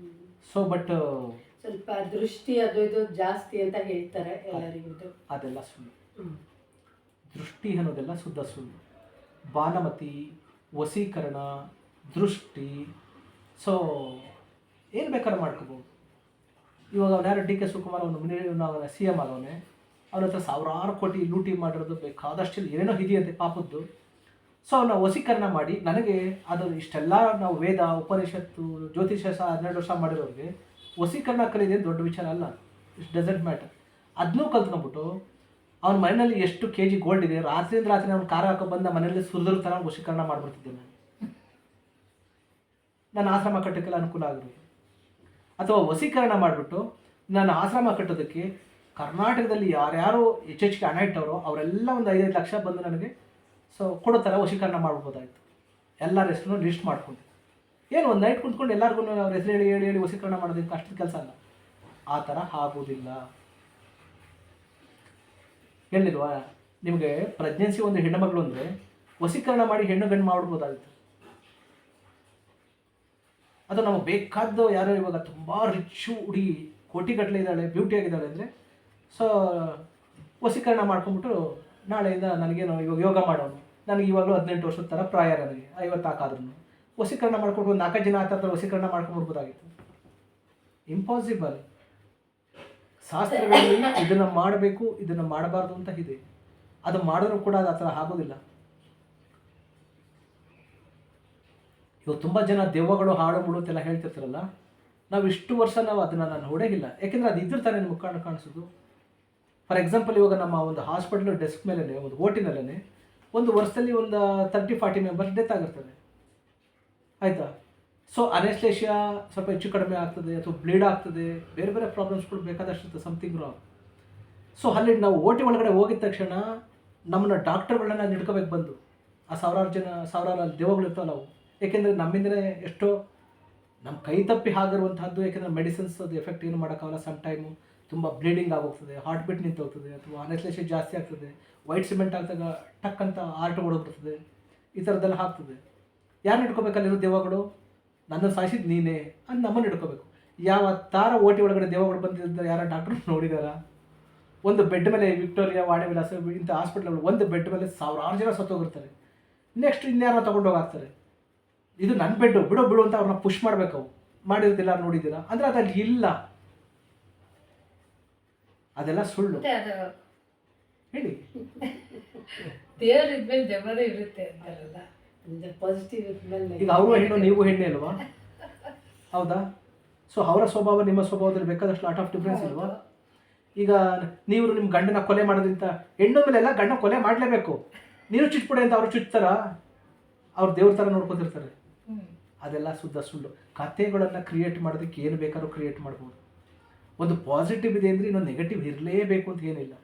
ಸೊ ಬಟ್ ಸ್ವಲ್ಪ ದೃಷ್ಟಿ ಅದು ಇದು ಜಾಸ್ತಿ ಅಂತ ಹೇಳ್ತಾರೆ ಎಲ್ಲರಿಗೂ. ಅದೆಲ್ಲ ಸುಳ್ಳು. ಹ್ಮ್. ದೃಷ್ಟಿ ಅನ್ನೋದೆಲ್ಲ ಶುದ್ಧ ಸುಳ್ಳು. ಬಾನಮತಿ, ವಶೀಕರಣ, ದೃಷ್ಟಿ, ಸೊ ಏನು ಬೇಕಾದ್ರೂ ಮಾಡ್ಕೋಬೋದು. ಇವಾಗ ಅವ್ನು ಯಾರು DK ಶಿವಕುಮಾರ್ ಅವನು CM ಆಗವನೆ, ಅವನ ಹತ್ರ ಸಾವಿರಾರು ಕೋಟಿ ಲೂಟಿ ಮಾಡಿರೋದು ಬೇಕಾದಷ್ಟು ಏನೇನೋ ಇದೆಯಂತೆ ಪಾಪದ್ದು. ಸೊ ಅವನ್ನ ವಶೀಕರಣ ಮಾಡಿ ನನಗೆ ಅದು ಇಷ್ಟೆಲ್ಲ ನಾವು ವೇದ ಉಪನಿಷತ್ತು ಜ್ಯೋತಿಷ 12 ವರ್ಷ ಮಾಡಿರೋರಿಗೆ ವಶೀಕರಣ ಕಲಿಯೋದೇ ದೊಡ್ಡ ವಿಚಾರ ಅಲ್ಲ. It doesn't matter. ಅದನ್ನೂ ಕಲ್ತ್ಕೊಂಡ್ಬಿಟ್ಟು ಅವ್ನ ಮನೆಯಲ್ಲಿ ಎಷ್ಟು KG ಗೋಲ್ಡ್ ಇದೆ, ರಾತ್ರಿಯಿಂದ ರಾತ್ರಿ ಅವ್ನು ಕಾರ ಹಾಕೋ ಬಂದ ಮನೆಯಲ್ಲಿ ಸುರಿದ್ರ ಥರ ವಶೀಕರಣ ಮಾಡಿಬಿಡ್ತಿದ್ದೆ ನಾನು. ನನ್ನ ಆಶ್ರಮ ಕಟ್ಟೋಕ್ಕೆಲ್ಲ ಅನುಕೂಲ ಆಗಿರೋದು. ಅಥವಾ ವಶೀಕರಣ ಮಾಡಿಬಿಟ್ಟು ನಾನು ಆಶ್ರಮ ಕಟ್ಟೋದಕ್ಕೆ ಕರ್ನಾಟಕದಲ್ಲಿ ಯಾರ್ಯಾರು ಹೆಚ್ಚೆಚ್ಚಿಗೆ ಹಣ ಇಟ್ಟವರು ಅವರೆಲ್ಲ ಒಂದು 5-5 ಲಕ್ಷ ಬಂದು ನನಗೆ ಸೊ ಕೊಡೋ ಥರ ವಶೀಕರಣ ಮಾಡ್ಬೋದಾಯಿತು. ಎಲ್ಲರ ಹೆಸರು ಲಿಸ್ಟ್ ಮಾಡ್ಕೊಂಡು ಏನು ಒಂದು ನೈಟ್ ಕುಂತ್ಕೊಂಡು ಎಲ್ಲರಿಗೂ ಅವ್ರ ಹೆಸರು ಹೇಳಿ ಹೇಳಿ ಹೇಳಿ ವಶೀಕರಣ ಮಾಡೋದಕ್ಕೆ ಕಷ್ಟದ ಕೆಲಸ ಅಲ್ಲ. ಆ ಥರ ಆಗೋದಿಲ್ಲ. ಹೇಳಿಲ್ವಾ ನಿಮಗೆ ಪ್ರೆಗ್ನೆನ್ಸಿ ಒಂದು ಹೆಣ್ಣುಮಗಳು ಅಂದರೆ ವಶೀಕರಣ ಮಾಡಿ ಹೆಣ್ಣು ಗಂಡು ಮಾಡ್ಬೋದಾಗಿತ್ತು. ಅದು ನಮಗೆ ಬೇಕಾದ್ದು ಯಾರೋ ಇವಾಗ ತುಂಬ ರಿಚ್ಚು ಹುಡುಗಿ ಕೋಟಿಗಟ್ಟಲೆ ಇದ್ದಾಳೆ, ಬ್ಯೂಟಿ ಆಗಿದ್ದಾಳೆ ಅಂದರೆ ಸೊ ವಶೀಕರಣ ಮಾಡ್ಕೊಂಬಿಟ್ಟು ನಾಳೆಯಿಂದ ನನಗೇನು ಇವಾಗ ಯೋಗ ಮಾಡೋನು, ನನಗೆ ಇವಾಗಲೂ 18 ವರ್ಷದ ಥರ ಪ್ರಾಯ, ನನಗೆ 50 ಹಾಕಾದ್ರೂ ವಶೀಕರಣ ಮಾಡ್ಕೊಂಡು ಒಂದು 4 ಜನ ಆ ಥರ ವಶೀಕರಣ ಮಾಡ್ಕೊಂಡ್ಬಿಡ್ಬೋದಾಗಿತ್ತು. ಇಂಪಾಸಿಬಲ್. ಶಾಸ್ತ್ರಗಳಲ್ಲಿ ಇದನ್ನು ಮಾಡಬೇಕು ಇದನ್ನು ಮಾಡಬಾರ್ದು ಅಂತ ಇದೆ. ಅದು ಮಾಡಿದ್ರೂ ಕೂಡ ಅದು ಆ ಥರ ಆಗೋದಿಲ್ಲ. ಇವಾಗ ತುಂಬ ಜನ ದೆವ್ವಗಳು ಹಾಡು ಮುಳುತ್ತೆಲ್ಲ ಹೇಳ್ತಿರ್ತಾರಲ್ಲ, ನಾವು ಇಷ್ಟು ವರ್ಷ ನಾವು ಅದನ್ನು ನಾನು ನೋಡೋಂಗಿಲ್ಲ. ಯಾಕೆಂದರೆ ಅದು ಇದ್ರ ತಾನೇ ನಿಮ್ಗೆ ಕಾಣಿಸೋದು. ಫಾರ್ ಎಕ್ಸಾಂಪಲ್ ಇವಾಗ ನಮ್ಮ ಒಂದು ಹಾಸ್ಪಿಟಲ್ ಡೆಸ್ಕ್ ಮೇಲೆ ಒಂದು ಓಟಿನಲ್ಲೇ ಒಂದು ವರ್ಷದಲ್ಲಿ ಒಂದು 30-40 ಮೆಂಬರ್ಸ್ ಡೆತ್ ಆಗಿರ್ತದೆ. ಆಯಿತಾ? ಸೊ ಅನೆಸ್ಲೇಷಿಯಾ ಸ್ವಲ್ಪ ಹೆಚ್ಚು ಕಡಿಮೆ ಆಗ್ತದೆ ಅಥವಾ ಬ್ಲೀಡ್ ಆಗ್ತದೆ, ಬೇರೆ ಬೇರೆ ಪ್ರಾಬ್ಲಮ್ಸ್ಗಳು ಬೇಕಾದಷ್ಟು ಸಮಥಿಂಗ್ ರಾಂಗ್. ಸೊ ಅಲ್ಲಿ ನಾವು ಓಟಿ ಒಳಗಡೆ ಹೋಗಿದ ತಕ್ಷಣ ನಮ್ಮನ್ನ ಡಾಕ್ಟರ್ಗಳನ್ನ ಹಿಡ್ಕೋಬೇಕು ಬಂದು. ಆ ಸಾವಿರಾರು ದೆವ್ವಗಳು ಇರ್ತಾವಲ್ಲ ಅವು. ಏಕೆಂದರೆ ನಮ್ಮಿಂದಲೇ ಎಷ್ಟೋ ನಮ್ಮ ಕೈ ತಪ್ಪಿ ಆಗಿರುವಂಥದ್ದು. ಯಾಕೆಂದರೆ ಮೆಡಿಸಿನ್ಸ್ ಅದು ಎಫೆಕ್ಟ್ ಏನು ಮಾಡೋಕ್ಕಾಗಲ್ಲ. ಸಮ್ ಟೈಮು ತುಂಬ ಬ್ಲೀಡಿಂಗ್ ಆಗೋಗ್ತದೆ, ಹಾರ್ಟ್ ಬೀಟ್ ನಿಂತೋಗ್ತದೆ, ಅಥವಾ ಅನೆಸ್ಲೇಷಿಯಾ ಜಾಸ್ತಿ ಆಗ್ತದೆ, ವೈಟ್ ಸಿಮೆಂಟ್ ಆಗ್ತಾಗ ಟಕ್ ಅಂತ ಆರ್ಟ್ ಹೊಡೋಗ್ಬಿಡ್ತದೆ. ಈ ಥರದ್ದೆಲ್ಲ ಆಗ್ತದೆ. ಯಾರನ್ನ ಹಿಡ್ಕೋಬೇಕಲ್ಲಿರೋ ದೆವ್ವಗಳು? ನನ್ನ ಸಾಯಿಸಿದ್ದು ನೀನೇ ಅಂತ ನಮ್ಮನ್ನು ಹಿಡ್ಕೋಬೇಕು. ಯಾವ ತಾರ ಓಟಿ ಒಳಗಡೆ ದೆವ್ವಗಳು ಬಂದಿದ್ದ ಯಾರ ಡಾಕ್ಟ್ರು ನೋಡಿದಾರ? ಒಂದು ಬೆಡ್ ಮೇಲೆ ವಿಕ್ಟೋರಿಯಾ, ವಾಣಿ ವಿಲಾಸ ಇಂಥ ಹಾಸ್ಪಿಟ್ಲ್ಗಳು ಒಂದು ಬೆಡ್ ಮೇಲೆ ಸಾವಿರಾರು ಜನ ಸತ್ತೋಗಿರ್ತಾರೆ. ನೆಕ್ಸ್ಟ್ ಇನ್ಯಾರನ್ನ ತೊಗೊಂಡೋಗಾಗ್ತಾರೆ. ಇದು ನನ್ನ ಬೆಡ್ಡು ಬಿಡು ಅಂತ ಅವ್ರನ್ನ ಪುಷ್ ಮಾಡಬೇಕು. ಅವು ಮಾಡಿರೋದಿಲ್ಲ ನೋಡಿದ್ದೀರಾ ಅಂದರೆ ಅದಲ್ಲಿ ಇಲ್ಲ. ಅದೆಲ್ಲ ಸುಳ್ಳು. ಹೇಳಿ. ದೇವರಿದ್ಮೇಲೆ ದೆವ್ವನೇ ಇರುತ್ತೆ ಅಂತಾರಲ್ಲ, ಪಾಸಿಟಿವ್ ಇದ್ಮೇಲೆ. ಈಗ ಅವರು ಹೆಣ್ಣು ನೀವು ಹೆಣ್ಣೆ ಅಲ್ವಾ? ಹೌದಾ? ಸೊ ಅವರ ಸ್ವಭಾವ ನಿಮ್ಮ ಸ್ವಭಾವದಲ್ಲಿ ಬೇಕಾದಷ್ಟು ಲಾಟ್ ಆಫ್ ಡಿಫ್ರೆನ್ಸ್ ಇಲ್ವಾ? ಈಗ ನೀವು ನಿಮ್ಮ ಗಂಡನ ಕೊಲೆ ಮಾಡೋದ್ರಿಂದ ಹೆಣ್ಣು ಮೇಲೆಲ್ಲ ಗಂಡ ಕೊಲೆ ಮಾಡಲೇಬೇಕು. ನೀನು ಚುಚ್ಬಿಡೆ ಅಂತ ಅವ್ರು ಚುಚ್ತಾರ? ಅವ್ರು ದೇವ್ರ ಥರ ನೋಡ್ಕೊತಿರ್ತಾರೆ. ಅದೆಲ್ಲ ಶುದ್ಧ ಸುಳ್ಳು. ಕಥೆಗಳನ್ನು ಕ್ರಿಯೇಟ್ ಮಾಡೋದಕ್ಕೆ ಏನು ಬೇಕಾದ್ರೂ ಕ್ರಿಯೇಟ್ ಮಾಡ್ಬೋದು. ಒಂದು ಪಾಸಿಟಿವ್ ಇದೆ ಅಂದರೆ ಇನ್ನೊಂದು ನೆಗೆಟಿವ್ ಇರಲೇಬೇಕು ಅಂತ ಏನಿಲ್ಲ.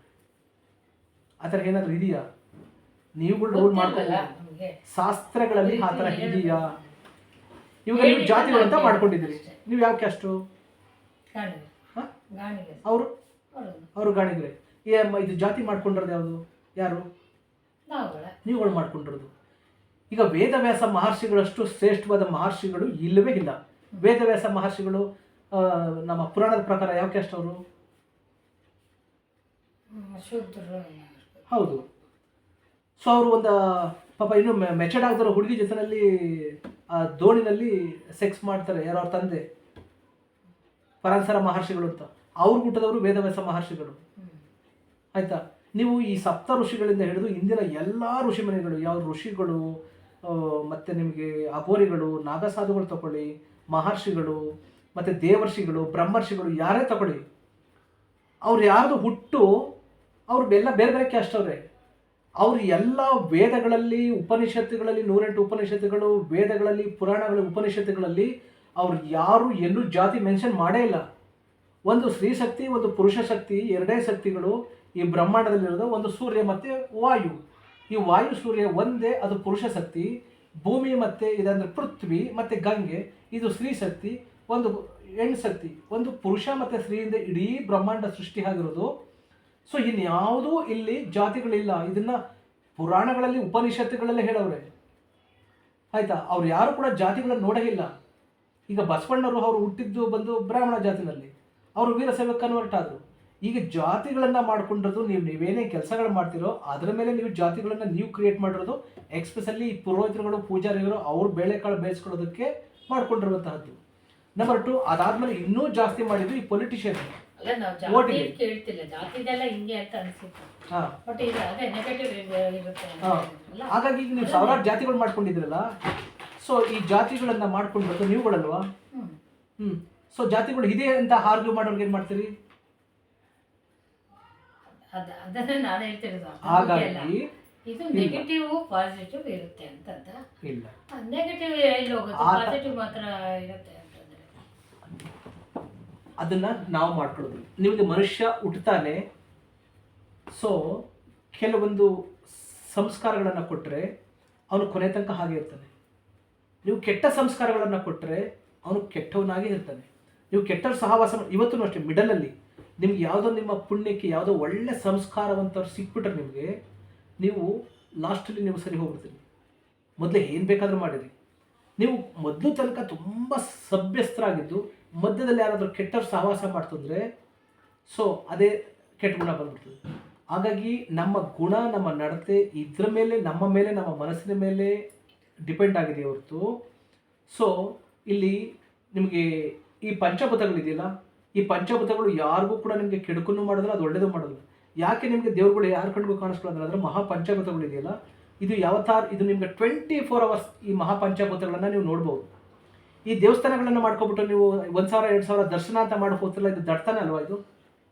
ಆ ಥರ ಏನಾದರೂ ಇದೆಯಾ? ನೀವುಗಳು ರೂಲ್ ಮಾಡ್ಕೊಳ್ಳಲ್ಲ. ಶಾಸ್ತ್ರಗಳಲ್ಲಿ ಆ ಥರ ಇದೆಯಾ? ಇವಾಗ ನೀವು ಜಾತಿಗಳು ಅಂತ ಮಾಡ್ಕೊಂಡಿದ್ದೀರಿ. ನೀವು ಯಾವ ಕ್ಯಾಸ್ಟು? ಅವರು ಗಾಣಿಗ್ರೆ. ಇದು ಜಾತಿ ಮಾಡ್ಕೊಂಡಿರೋದು ಯಾವುದು? ಯಾರು? ನೀವುಗಳು ಮಾಡ್ಕೊಂಡಿರೋದು. ಈಗ ವೇದವ್ಯಾಸ ಮಹರ್ಷಿಗಳಷ್ಟು ಶ್ರೇಷ್ಠವಾದ ಮಹರ್ಷಿಗಳು ಇಲ್ಲವೇ ಇಲ್ಲ. ವೇದವ್ಯಾಸ ಮಹರ್ಷಿಗಳು ನಮ್ಮ ಪುರಾಣದ ಪ್ರಕಾರ ಯಾವ ಕ್ಯಾಸ್ಟ್ ಅವರು? ಹೌದು. ಸೊ ಅವರು ಒಂದು ಪಾಪ ಇನ್ನೂ ಮೆಚರ್ಡ್ ಆಗದಿರೋ ಹುಡುಗಿ ಜೊತೆನಲ್ಲಿ ದೋಣಿನಲ್ಲಿ ಸೆಕ್ಸ್ ಮಾಡ್ತಾರೆ. ಯಾರೋ ಅವ್ರ ತಂದೆ ಪರಾಂಸರ ಮಹರ್ಷಿಗಳು ಅಂತ. ಅವ್ರ ಕೂಟದವರು ವೇದವ್ಯಾಸ ಮಹರ್ಷಿಗಳು. ಆಯಿತಾ? ನೀವು ಈ ಸಪ್ತ ಋಷಿಗಳಿಂದ ಹಿಡಿದು ಇಂದಿನ ಎಲ್ಲ ಋಷಿಮುನಿಗಳು, ಯಾವ ಋಷಿಗಳು ಮತ್ತು ನಿಮಗೆ ಅಘೋರಿಗಳು, ನಾಗಸಾಧುಗಳು ತಗೊಳ್ಳಿ, ಮಹರ್ಷಿಗಳು ಮತ್ತು ದೇವರ್ಷಿಗಳು, ಬ್ರಹ್ಮರ್ಷಿಗಳು ಯಾರೇ ತಗೊಳ್ಳಿ, ಅವ್ರು ಯಾರ್ದು ಹುಟ್ಟು ಅವ್ರು ಎಲ್ಲ ಬೇರೆ ಬೇರೆ ಕ್ಯಾಸ್ಟ್ ಅವರೇ. ಅವರು ಎಲ್ಲ ವೇದಗಳಲ್ಲಿ, ಉಪನಿಷತ್ತುಗಳಲ್ಲಿ, 108 ಉಪನಿಷತ್ತುಗಳು, ವೇದಗಳಲ್ಲಿ, ಪುರಾಣಗಳ ಉಪನಿಷತ್ತುಗಳಲ್ಲಿ ಅವ್ರು ಯಾರು ಎಲ್ಲೂ ಜಾತಿ ಮೆನ್ಷನ್ ಮಾಡೇ ಇಲ್ಲ. ಒಂದು ಸ್ತ್ರೀ ಶಕ್ತಿ, ಒಂದು ಪುರುಷ ಶಕ್ತಿ, ಎರಡೇ ಶಕ್ತಿಗಳು ಈ ಬ್ರಹ್ಮಾಂಡದಲ್ಲಿರೋದು. ಒಂದು ಸೂರ್ಯ ಮತ್ತು ವಾಯು. ಈ ವಾಯು ಸೂರ್ಯ ಒಂದೇ, ಅದು ಪುರುಷ ಶಕ್ತಿ. ಭೂಮಿ ಮತ್ತು ಇದಂದರೆ ಪೃಥ್ವಿ ಮತ್ತು ಗಂಗೆ, ಇದು ಸ್ತ್ರೀ ಶಕ್ತಿ. ಒಂದು ಹೆಣ್ಣು ಶಕ್ತಿ. ಒಂದು ಪುರುಷ ಮತ್ತು ಸ್ತ್ರೀಯಿಂದ ಇಡೀ ಬ್ರಹ್ಮಾಂಡ ಸೃಷ್ಟಿ ಆಗಿರೋದು. ಸೊ ಇನ್ಯಾವುದೂ ಇಲ್ಲಿ ಜಾತಿಗಳಿಲ್ಲ. ಇದನ್ನು ಪುರಾಣಗಳಲ್ಲಿ, ಉಪನಿಷತ್ತುಗಳಲ್ಲೇ ಹೇಳವ್ರೆ. ಆಯಿತಾ? ಅವ್ರು ಯಾರು ಕೂಡ ಜಾತಿಗಳನ್ನು ನೋಡೋಂಗಿಲ್ಲ. ಈಗ ಬಸವಣ್ಣವರು ಅವರು ಹುಟ್ಟಿದ್ದು ಬಂದು ಬ್ರಾಹ್ಮಣ ಜಾತಿನಲ್ಲಿ, ಅವರು ವೀರಶೈವ ಕನ್ವರ್ಟ್ ಆದರು. ಈಗ ಜಾತಿಗಳನ್ನು ಮಾಡ್ಕೊಂಡಿರೋದು ನೀವೇನೇ ಕೆಲಸಗಳು ಮಾಡ್ತಿರೋ ಅದರ ಮೇಲೆ ನೀವು ಜಾತಿಗಳನ್ನು ನೀವು ಕ್ರಿಯೇಟ್ ಮಾಡಿರೋದು. ಎಕ್ಸ್ಪೆಷಲಿ ಈ ಪುರೋಹಿತರುಗಳು ಪೂಜಾರಿಗಳು ಅವ್ರು ಬೇಳೆಕಾಳು ಬೇಯಿಸ್ಕೊಳ್ಳೋದಕ್ಕೆ ಮಾಡ್ಕೊಂಡಿರುವಂತಹದ್ದು. ನಂಬರ್ 2, ಅದಾದ್ಮೇಲೆ ಇನ್ನೂ ಜಾಸ್ತಿ ಮಾಡಿದ್ದು ಈ ಪೊಲಿಟಿಷಿಯನ್. ಅಲ್ಲ ನಾವು ಜಾತಿ ಓಟಿಗೆ. ಕೇಳ್ತಿಲ್ಲ, ಜಾತಿದೆಲ್ಲ ಹಿಂಗೆ ಅಂತ ಅನ್ಸುತ್ತೆ. ಹಾ ಬಟ್ ಇದು ಅದೇ ನೆಗೆಟಿವ್ ಇರುತ್ತೆ ಹಾ. ಅಲ್ಲ? ಹಾಗಾಗಿ ಈಗ ನೀವು ಸಾವಿರಾರು ಜಾತಿಗಳು ಮಾಡ್ಕೊಂಡಿದ್ರಲ್ಲ, ಸೊ ಈ ಜಾತಿಗಳನ್ನ ಮಾಡ್ಕೊಂಡಿರೋದು ನೀವುಗಳಲ್ವಾ? ಹ್ಮ್. ಸೊ ಜಾತಿಗಳು ಇದೆ ಅಂತ ಆರ್ಗ್ಯೂ ಮಾಡೋರ್ಗೆ ಏನ್ ಮಾಡ್ತೀರಿ? ಅದನ್ನೇ ನಾನು ಹೇಳ್ತಿರೋದು. ಹಾಗಾಗಿ ಇದು ನೆಗೆಟಿವ್ ಪಾಸಿಟಿವ್ ಇರುತ್ತೆ ಅಂತಂದ. ಇಲ್ಲ, ನೆಗೆಟಿವ್ ಎಲ್ಲಿ ಹೋಗುತ್ತೆ, ಪಾಸಿಟಿವ್ ಮಾತ್ರ ಇರುತ್ತೆ ಅಂತಂದ್ರೆ ಅದನ್ನ ನಾವು ಮಾಡ್ಕೊಳ್ಳೋದು. ನಿಮಗೆ ಮನುಷ್ಯ ಹುಟ್ಟುತ್ತಾನೆ, ಸೊ ಕೆಲವೊಂದು ಸಂಸ್ಕಾರಗಳನ್ನು ಕೊಟ್ಟರೆ ಅವನು ಕೊನೆ ತನಕ ಹಾಗೆ ಇರ್ತಾನೆ. ನೀವು ಕೆಟ್ಟ ಸಂಸ್ಕಾರಗಳನ್ನು ಕೊಟ್ಟರೆ ಅವನು ಕೆಟ್ಟವನಾಗಿ ಇರ್ತಾನೆ. ನೀವು ಕೆಟ್ಟವ್ರ ಸಹವಾಸ ಇವತ್ತು ಅಷ್ಟೇ ಮಿಡಲಲ್ಲಿ ನಿಮ್ಗೆ ಯಾವುದೋ ನಿಮ್ಮ ಪುಣ್ಯಕ್ಕೆ ಯಾವುದೋ ಒಳ್ಳೆ ಸಂಸ್ಕಾರವಂತವ್ರು ಸಿಕ್ಬಿಟ್ರೆ ನಿಮಗೆ, ನೀವು ಲಾಸ್ಟಲ್ಲಿ ನೀವು ಸರಿ ಹೋಗ್ಬಿಡ್ತೀರಿ. ಮೊದಲೇ ಏನು ಬೇಕಾದರೂ ಮಾಡಿರಿ. ನೀವು ಮೊದಲು ತನಕ ತುಂಬ ಸಭ್ಯಸ್ಥರಾಗಿದ್ದು ಮಧ್ಯದಲ್ಲಿ ಯಾರಾದರೂ ಕೆಟ್ಟವ್ರ ಸಹವಾಸ ಮಾಡ್ತಂದ್ರೆ ಸೊ ಅದೇ ಕೆಟ್ಟ ಗುಣ ಬಂದ್ಬಿಡ್ತದೆ. ಹಾಗಾಗಿ ನಮ್ಮ ಗುಣ, ನಮ್ಮ ನಡತೆ ಇದ್ರ ಮೇಲೆ, ನಮ್ಮ ಮನಸ್ಸಿನ ಮೇಲೆ ಡಿಪೆಂಡ್ ಆಗಿದೆ ಹೊರತು. ಸೊ ಇಲ್ಲಿ ನಿಮಗೆ ಈ ಪಂಚಭೂತಗಳಿದೆಯಲ್ಲ, ಈ ಪಂಚಭೂತಗಳು ಯಾರಿಗೂ ಕೂಡ ನಿಮಗೆ ಕೆಡುಕನ್ನು ಮಾಡೋದಿಲ್ಲ, ಅದು ಒಳ್ಳೇದು ಮಾಡೋದಿಲ್ಲ. ಯಾಕೆ ನಿಮಗೆ ದೇವ್ರುಗಳು ಯಾರ ಕಣ್ಗೂ ಕಾಣಿಸ್ಕೊಳ್ಳೋದಿಲ್ಲ ಅಂದರೆ ಮಹಾಪಂಚಭೂತಗಳಿದೆಯಲ್ಲ, ಇದು ಇದು ನಿಮಗೆ 24 hours ಈ ಮಹಾಪಂಚಭೂತಗಳನ್ನು ನೀವು ನೋಡ್ಬೋದು. ಈ ದೇವಸ್ಥಾನಗಳನ್ನು ಮಾಡ್ಕೊಬಿಟ್ಟು ನೀವು 1,000-2,000 ದರ್ಶನ ಅಂತ ಮಾಡಿ ಹೋಗ್ತಿಲ್ಲ, ಇದು ದಡ್ತಾನೆ ಅಲ್ವಾ ಇದು?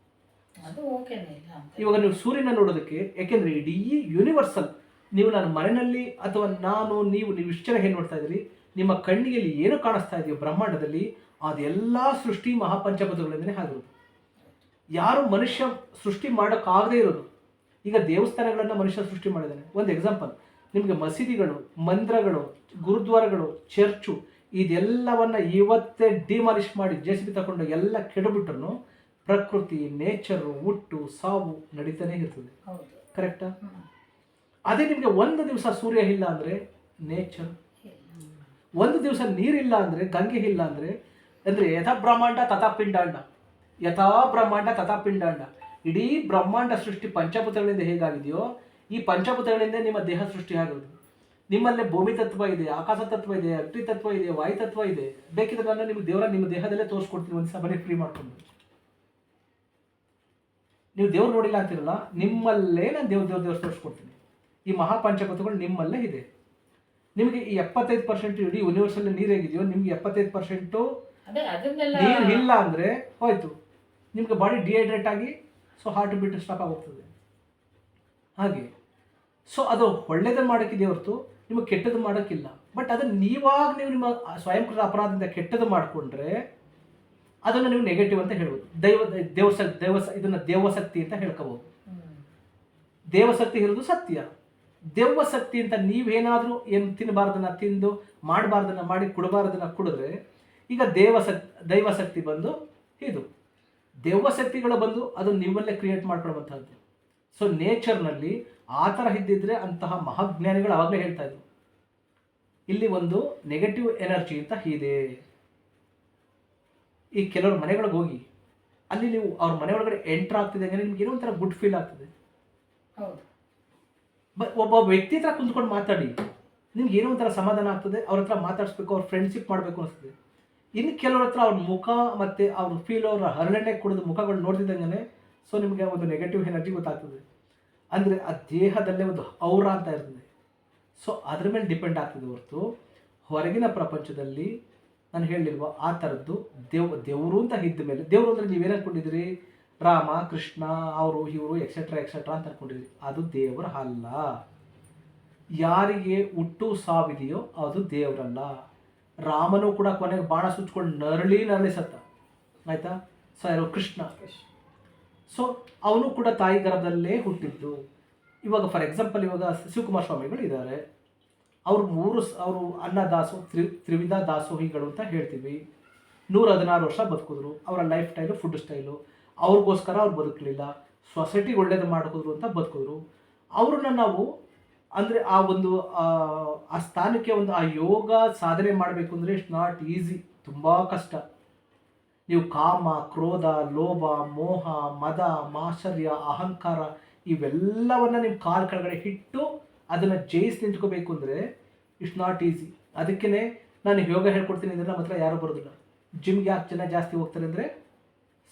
ಅದು ಓಕೆನೇ ಇಲ್ಲ ಅಂತ. ಇವಾಗ ನೀವು ಸೂರ್ಯನ ನೋಡೋದಕ್ಕೆ, ಯಾಕೆಂದ್ರೆ ಇಡೀ ಯೂನಿವರ್ಸಲ್, ನೀವು ನಾನು ಮನೆಯಲ್ಲಿ ಅಥವಾ ನೀವು ಇಷ್ಟು ಜನ ಏನು ನೋಡ್ತಾ ಇದ್ದೀರಿ, ನಿಮ್ಮ ಕಣ್ಣಿಗೆ ಏನು ಕಾಣಿಸ್ತಾ ಇದೆಯೋ ಬ್ರಹ್ಮಾಂಡದಲ್ಲಿ ಅದೆಲ್ಲ ಸೃಷ್ಟಿ ಮಹಾಪಂಚಭೂತಗಳಿಂದನೇ ಆಗಿರೋದು. ಯಾರು ಮನುಷ್ಯ ಸೃಷ್ಟಿ ಮಾಡೋಕ್ಕಾಗದೇ ಇರೋದು. ಈಗ ದೇವಸ್ಥಾನಗಳನ್ನು ಮನುಷ್ಯ ಸೃಷ್ಟಿ ಮಾಡಿದ್ದಾನೆ. ಒಂದು ಎಕ್ಸಾಂಪಲ್, ನಿಮಗೆ ಮಸೀದಿಗಳು, ಮಂದಿರಗಳು, ಗುರುದ್ವಾರಗಳು, ಚರ್ಚು ಇದೆಲ್ಲವನ್ನ ಇವತ್ತೇ ಡಿಮಾಲಿಷ್ ಮಾಡಿ JCB ತಗೊಂಡು ಎಲ್ಲ ಕೆಡಬಿಟ್ರು ಪ್ರಕೃತಿ, ನೇಚರು, ಹುಟ್ಟು ಸಾವು ನಡೀತಾನೆ ಇರ್ತದೆ. ಕರೆಕ್ಟಾ? ಅದೇ ನಿಮಗೆ ಒಂದು ದಿವಸ ಸೂರ್ಯ ಇಲ್ಲ ಅಂದರೆ ನೇಚರ್, ಒಂದು ದಿವಸ ನೀರಿಲ್ಲ ಅಂದರೆ, ಗಂಗೆ ಇಲ್ಲ ಅಂದರೆ ಯಥಾ ಬ್ರಹ್ಮಾಂಡ ತಥಾ ಪಿಂಡಾಂಡ, ಯಥಾ ಬ್ರಹ್ಮಾಂಡ ತಥಾ ಪಿಂಡಾಂಡ. ಇಡೀ ಬ್ರಹ್ಮಾಂಡ ಸೃಷ್ಟಿ ಪಂಚಭೂತಗಳಿಂದ ಹೇಗಾಗಿದೆಯೋ ಈ ಪಂಚಭೂತಗಳಿಂದ ನಿಮ್ಮ ದೇಹ ಸೃಷ್ಟಿ ಆಗೋದು. ನಿಮ್ಮಲ್ಲೇ ಭೂಮಿ ತತ್ವ ಇದೆ, ಆಕಾಶ ತತ್ವ ಇದೆ, ಅಗ್ನಿ ತತ್ವ ಇದೆ, ವಾಯು ತತ್ವ ಇದೆ. ಬೇಕಿದ್ರೆ ನಾನು ನಿಮ್ಗೆ ನಿಮ್ಮ ದೇಹದಲ್ಲೇ ತೋರಿಸ್ಕೊಡ್ತೀನಿ, ಒಂದು ಸಭೆ ಫ್ರೀ ಮಾಡ್ಕೊಂಡು. ನೀವು ದೇವ್ರು ನೋಡಿಲ್ಲ ಅಂತಿರಲ್ಲ, ನಿಮ್ಮಲ್ಲೇ ನಾನು ದೇವ್ರ ತೋರಿಸ್ಕೊಡ್ತೀನಿ. ಈ ಮಹಾಪಂಚಭೂತಗಳು ನಿಮ್ಮಲ್ಲೇ ಇದೆ. ನಿಮಗೆ ಈ 75% ಇಡೀ ಯೂನಿವರ್ಸಲ್ಲಿ ನೀರು ಹೇಗಿದೆಯೋ, ನಿಮ್ಗೆ 75% ನೀರು ಇಲ್ಲ ಅಂದರೆ ಹೋಯ್ತು, ನಿಮ್ಗೆ ಬಾಡಿ ಡಿಹೈಡ್ರೇಟ್ ಆಗಿ ಸೊ ಹಾರ್ಟ್ ಬೀಟ್ ಸ್ಟಾಪ್ ಆಗೋಗ್ತದೆ. ಹಾಗೆ ಸೊ ಅದು ಒಳ್ಳೇದನ್ನು ಮಾಡೋಕ್ಕಿದೆ ಹೊರತು ನಿಮಗೆ ಕೆಟ್ಟದ್ದು ಮಾಡೋಕ್ಕಿಲ್ಲ. ಬಟ್ ಅದನ್ನು ನೀವಾಗ ನೀವು ನಿಮ್ಮ ಸ್ವಯಂಕೃತ ಅಪರಾಧದಿಂದ ಕೆಟ್ಟದ್ದು ಮಾಡಿಕೊಂಡ್ರೆ ಅದನ್ನು ನೀವು ನೆಗೆಟಿವ್ ಅಂತ ಹೇಳ್ಬೋದು. ಇದನ್ನು ದೇವಶಕ್ತಿ ಅಂತ ಹೇಳ್ಕೋಬಹುದು. ದೇವಶಕ್ತಿ ಇರೋದು ಸತ್ಯ. ದೆವ್ವಶಕ್ತಿ ಅಂತ ನೀವೇನಾದರೂ ಏನು ತಿನ್ನಬಾರ್ದನ್ನ ತಿಂದು, ಮಾಡಬಾರ್ದನ್ನ ಮಾಡಿ, ಕುಡಬಾರ್ದನ್ನ ಕುಡಿದ್ರೆ ಈಗ ದೈವಶಕ್ತಿ ಬಂದು ಇದು ದೆವ್ವಶಕ್ತಿಗಳು ಬಂದು ಅದು ನಿಮ್ಮಲ್ಲೇ ಕ್ರಿಯೇಟ್ ಮಾಡ್ಕೊಳ್ಳುವಂಥದ್ದು. ಸೊ ನೇಚರ್ನಲ್ಲಿ ಆ ಥರ ಇದ್ದಿದ್ರೆ ಅಂತಹ ಮಹಾಜ್ಞಾನಿಗಳು ಆವಾಗಲೇ ಹೇಳ್ತಾ ಇದ್ರು, ಇಲ್ಲಿ ಒಂದು ನೆಗೆಟಿವ್ ಎನರ್ಜಿ ಅಂತ ಇದೆ. ಈ ಕೆಲವ್ರ ಮನೆಗಳಿಗೆ ಹೋಗಿ ಅಲ್ಲಿ ನೀವು ಅವ್ರ ಮನೆ ಒಳಗಡೆ ಎಂಟರ್ ಆಗ್ತಿದೆ ಅಂದರೆ ನಿಮ್ಗೆ ಏನೋ ಒಂಥರ ಗುಡ್ ಫೀಲ್ ಆಗ್ತದೆ. ಒಬ್ಬ ವ್ಯಕ್ತಿ ಹತ್ರ ಕುಂತ್ಕೊಂಡು ಮಾತಾಡಿ, ನಿಮ್ಗೆ ಏನೋ ಒಂಥರ ಸಮಾಧಾನ ಆಗ್ತದೆ. ಅವ್ರ ಹತ್ರ ಮಾತಾಡಿಸ್ಬೇಕು, ಅವ್ರ ಫ್ರೆಂಡ್ಶಿಪ್ ಮಾಡಬೇಕು ಅನಿಸ್ತದೆ. ಇನ್ನು ಕೆಲವ್ರ ಹತ್ರ ಅವ್ರ ಮುಖ ಮತ್ತು ಅವ್ರ ಫೀಲ್, ಅವ್ರ ಹರಳೆಣ್ಣೆ ಕುಡಿದ ಮುಖಗಳು ನೋಡ್ತಿದ್ದಂಗೆ ಸೊ ನಿಮಗೆ ಒಂದು ನೆಗೆಟಿವ್ ಎನರ್ಜಿ ಗೊತ್ತಾಗ್ತದೆ. ಅಂದರೆ ಆ ದೇಹದಲ್ಲೇ ಒಂದು ಔರ ಅಂತ ಇರ್ತದೆ. ಸೊ ಅದ್ರ ಮೇಲೆ ಡಿಪೆಂಡ್ ಆಗ್ತದೆ ಹೊರತು ಹೊರಗಿನ ಪ್ರಪಂಚದಲ್ಲಿ ನಾನು ಹೇಳಿಲ್ವ ಆ ಥರದ್ದು ದೇವರು ಅಂತ ಇದ್ದ ಮೇಲೆ, ದೇವರು ಅಂದರೆ ನೀವೇನು ಅಂದ್ಕೊಂಡಿದ್ದೀರಿ, ರಾಮ ಕೃಷ್ಣ ಅವರು ಇವರು ಎಕ್ಸೆಟ್ರಾ ಅಂತ ಅಂದ್ಕೊಂಡಿದ್ರಿ. ಅದು ದೇವರ ಅಲ್ಲ. ಯಾರಿಗೆ ಹುಟ್ಟು ಸಾವಿದೆಯೋ ಅದು ದೇವರಲ್ಲ. ರಾಮನು ಕೂಡ ಕೊನೆಗೆ ಬಾಣ ಸುಚ್ಕೊಂಡು ನರಳಿ ಸತ್ತ, ಆಯ್ತಾ? ಸೊ ಯಾರು ಕೃಷ್ಣ. ಸೊ ಅವನು ಕೂಡ ತಾಯಿ ಗರ್ಭದಲ್ಲೇ ಹುಟ್ಟಿದ್ದು. ಇವಾಗ ಫಾರ್ ಎಕ್ಸಾಂಪಲ್ ಇವಾಗ ಶಿವಕುಮಾರ ಸ್ವಾಮಿಗಳು ಇದ್ದಾರೆ, ಅವರು ತ್ರಿವಿಧ ದಾಸೋಹಿಗಳು ಅಂತ ಹೇಳ್ತೀವಿ. 116 ವರ್ಷ ಬದುಕಿದ್ರು. ಅವರ ಲೈಫ್ ಸ್ಟೈಲು, ಫುಡ್ ಸ್ಟೈಲು, ಅವ್ರಿಗೋಸ್ಕರ ಅವ್ರು ಬದುಕಲಿಲ್ಲ, ಸೊಸೈಟಿಗೆ ಒಳ್ಳೇದು ಮಾಡಿದ್ರು ಅಂತ ಬದುಕಿದ್ರು. ಅವ್ರನ್ನ ನಾವು ಅಂದರೆ ಆ ಒಂದು ಆ ಸ್ಥಾನಕ್ಕೆ ಒಂದು ಆ ಯೋಗ ಸಾಧನೆ ಮಾಡಬೇಕು ಅಂದರೆ ಇಟ್ಸ್ ನಾಟ್ ಈಸಿ, ತುಂಬ ಕಷ್ಟ. ನೀವು ಕಾಮ, ಕ್ರೋಧ, ಲೋಭ, ಮೋಹ, ಮದ, ಮಾಶ್ಚರ್ಯ, ಅಹಂಕಾರ ಇವೆಲ್ಲವನ್ನ ನಿಮ್ಮ ಕಾಲ ಕೆಳಗಡೆ ಇಟ್ಟು ಅದನ್ನು ಜಯಿಸಿ ನಿಂತ್ಕೋಬೇಕು ಅಂದರೆ ಇಟ್ಸ್ ನಾಟ್ ಈಸಿ. ಅದಕ್ಕೇ ನಾನು ಯೋಗ ಹೇಳ್ಕೊಡ್ತೀನಿ ಅಂದರೆ ನಮ್ಮ ಹತ್ರ ಯಾರೂ ಬರೋದಿಲ್ಲ. ಜಿಮ್ಗೆ ಯಾಕೆ ಜನ ಜಾಸ್ತಿ ಹೋಗ್ತಾರೆ ಅಂದರೆ,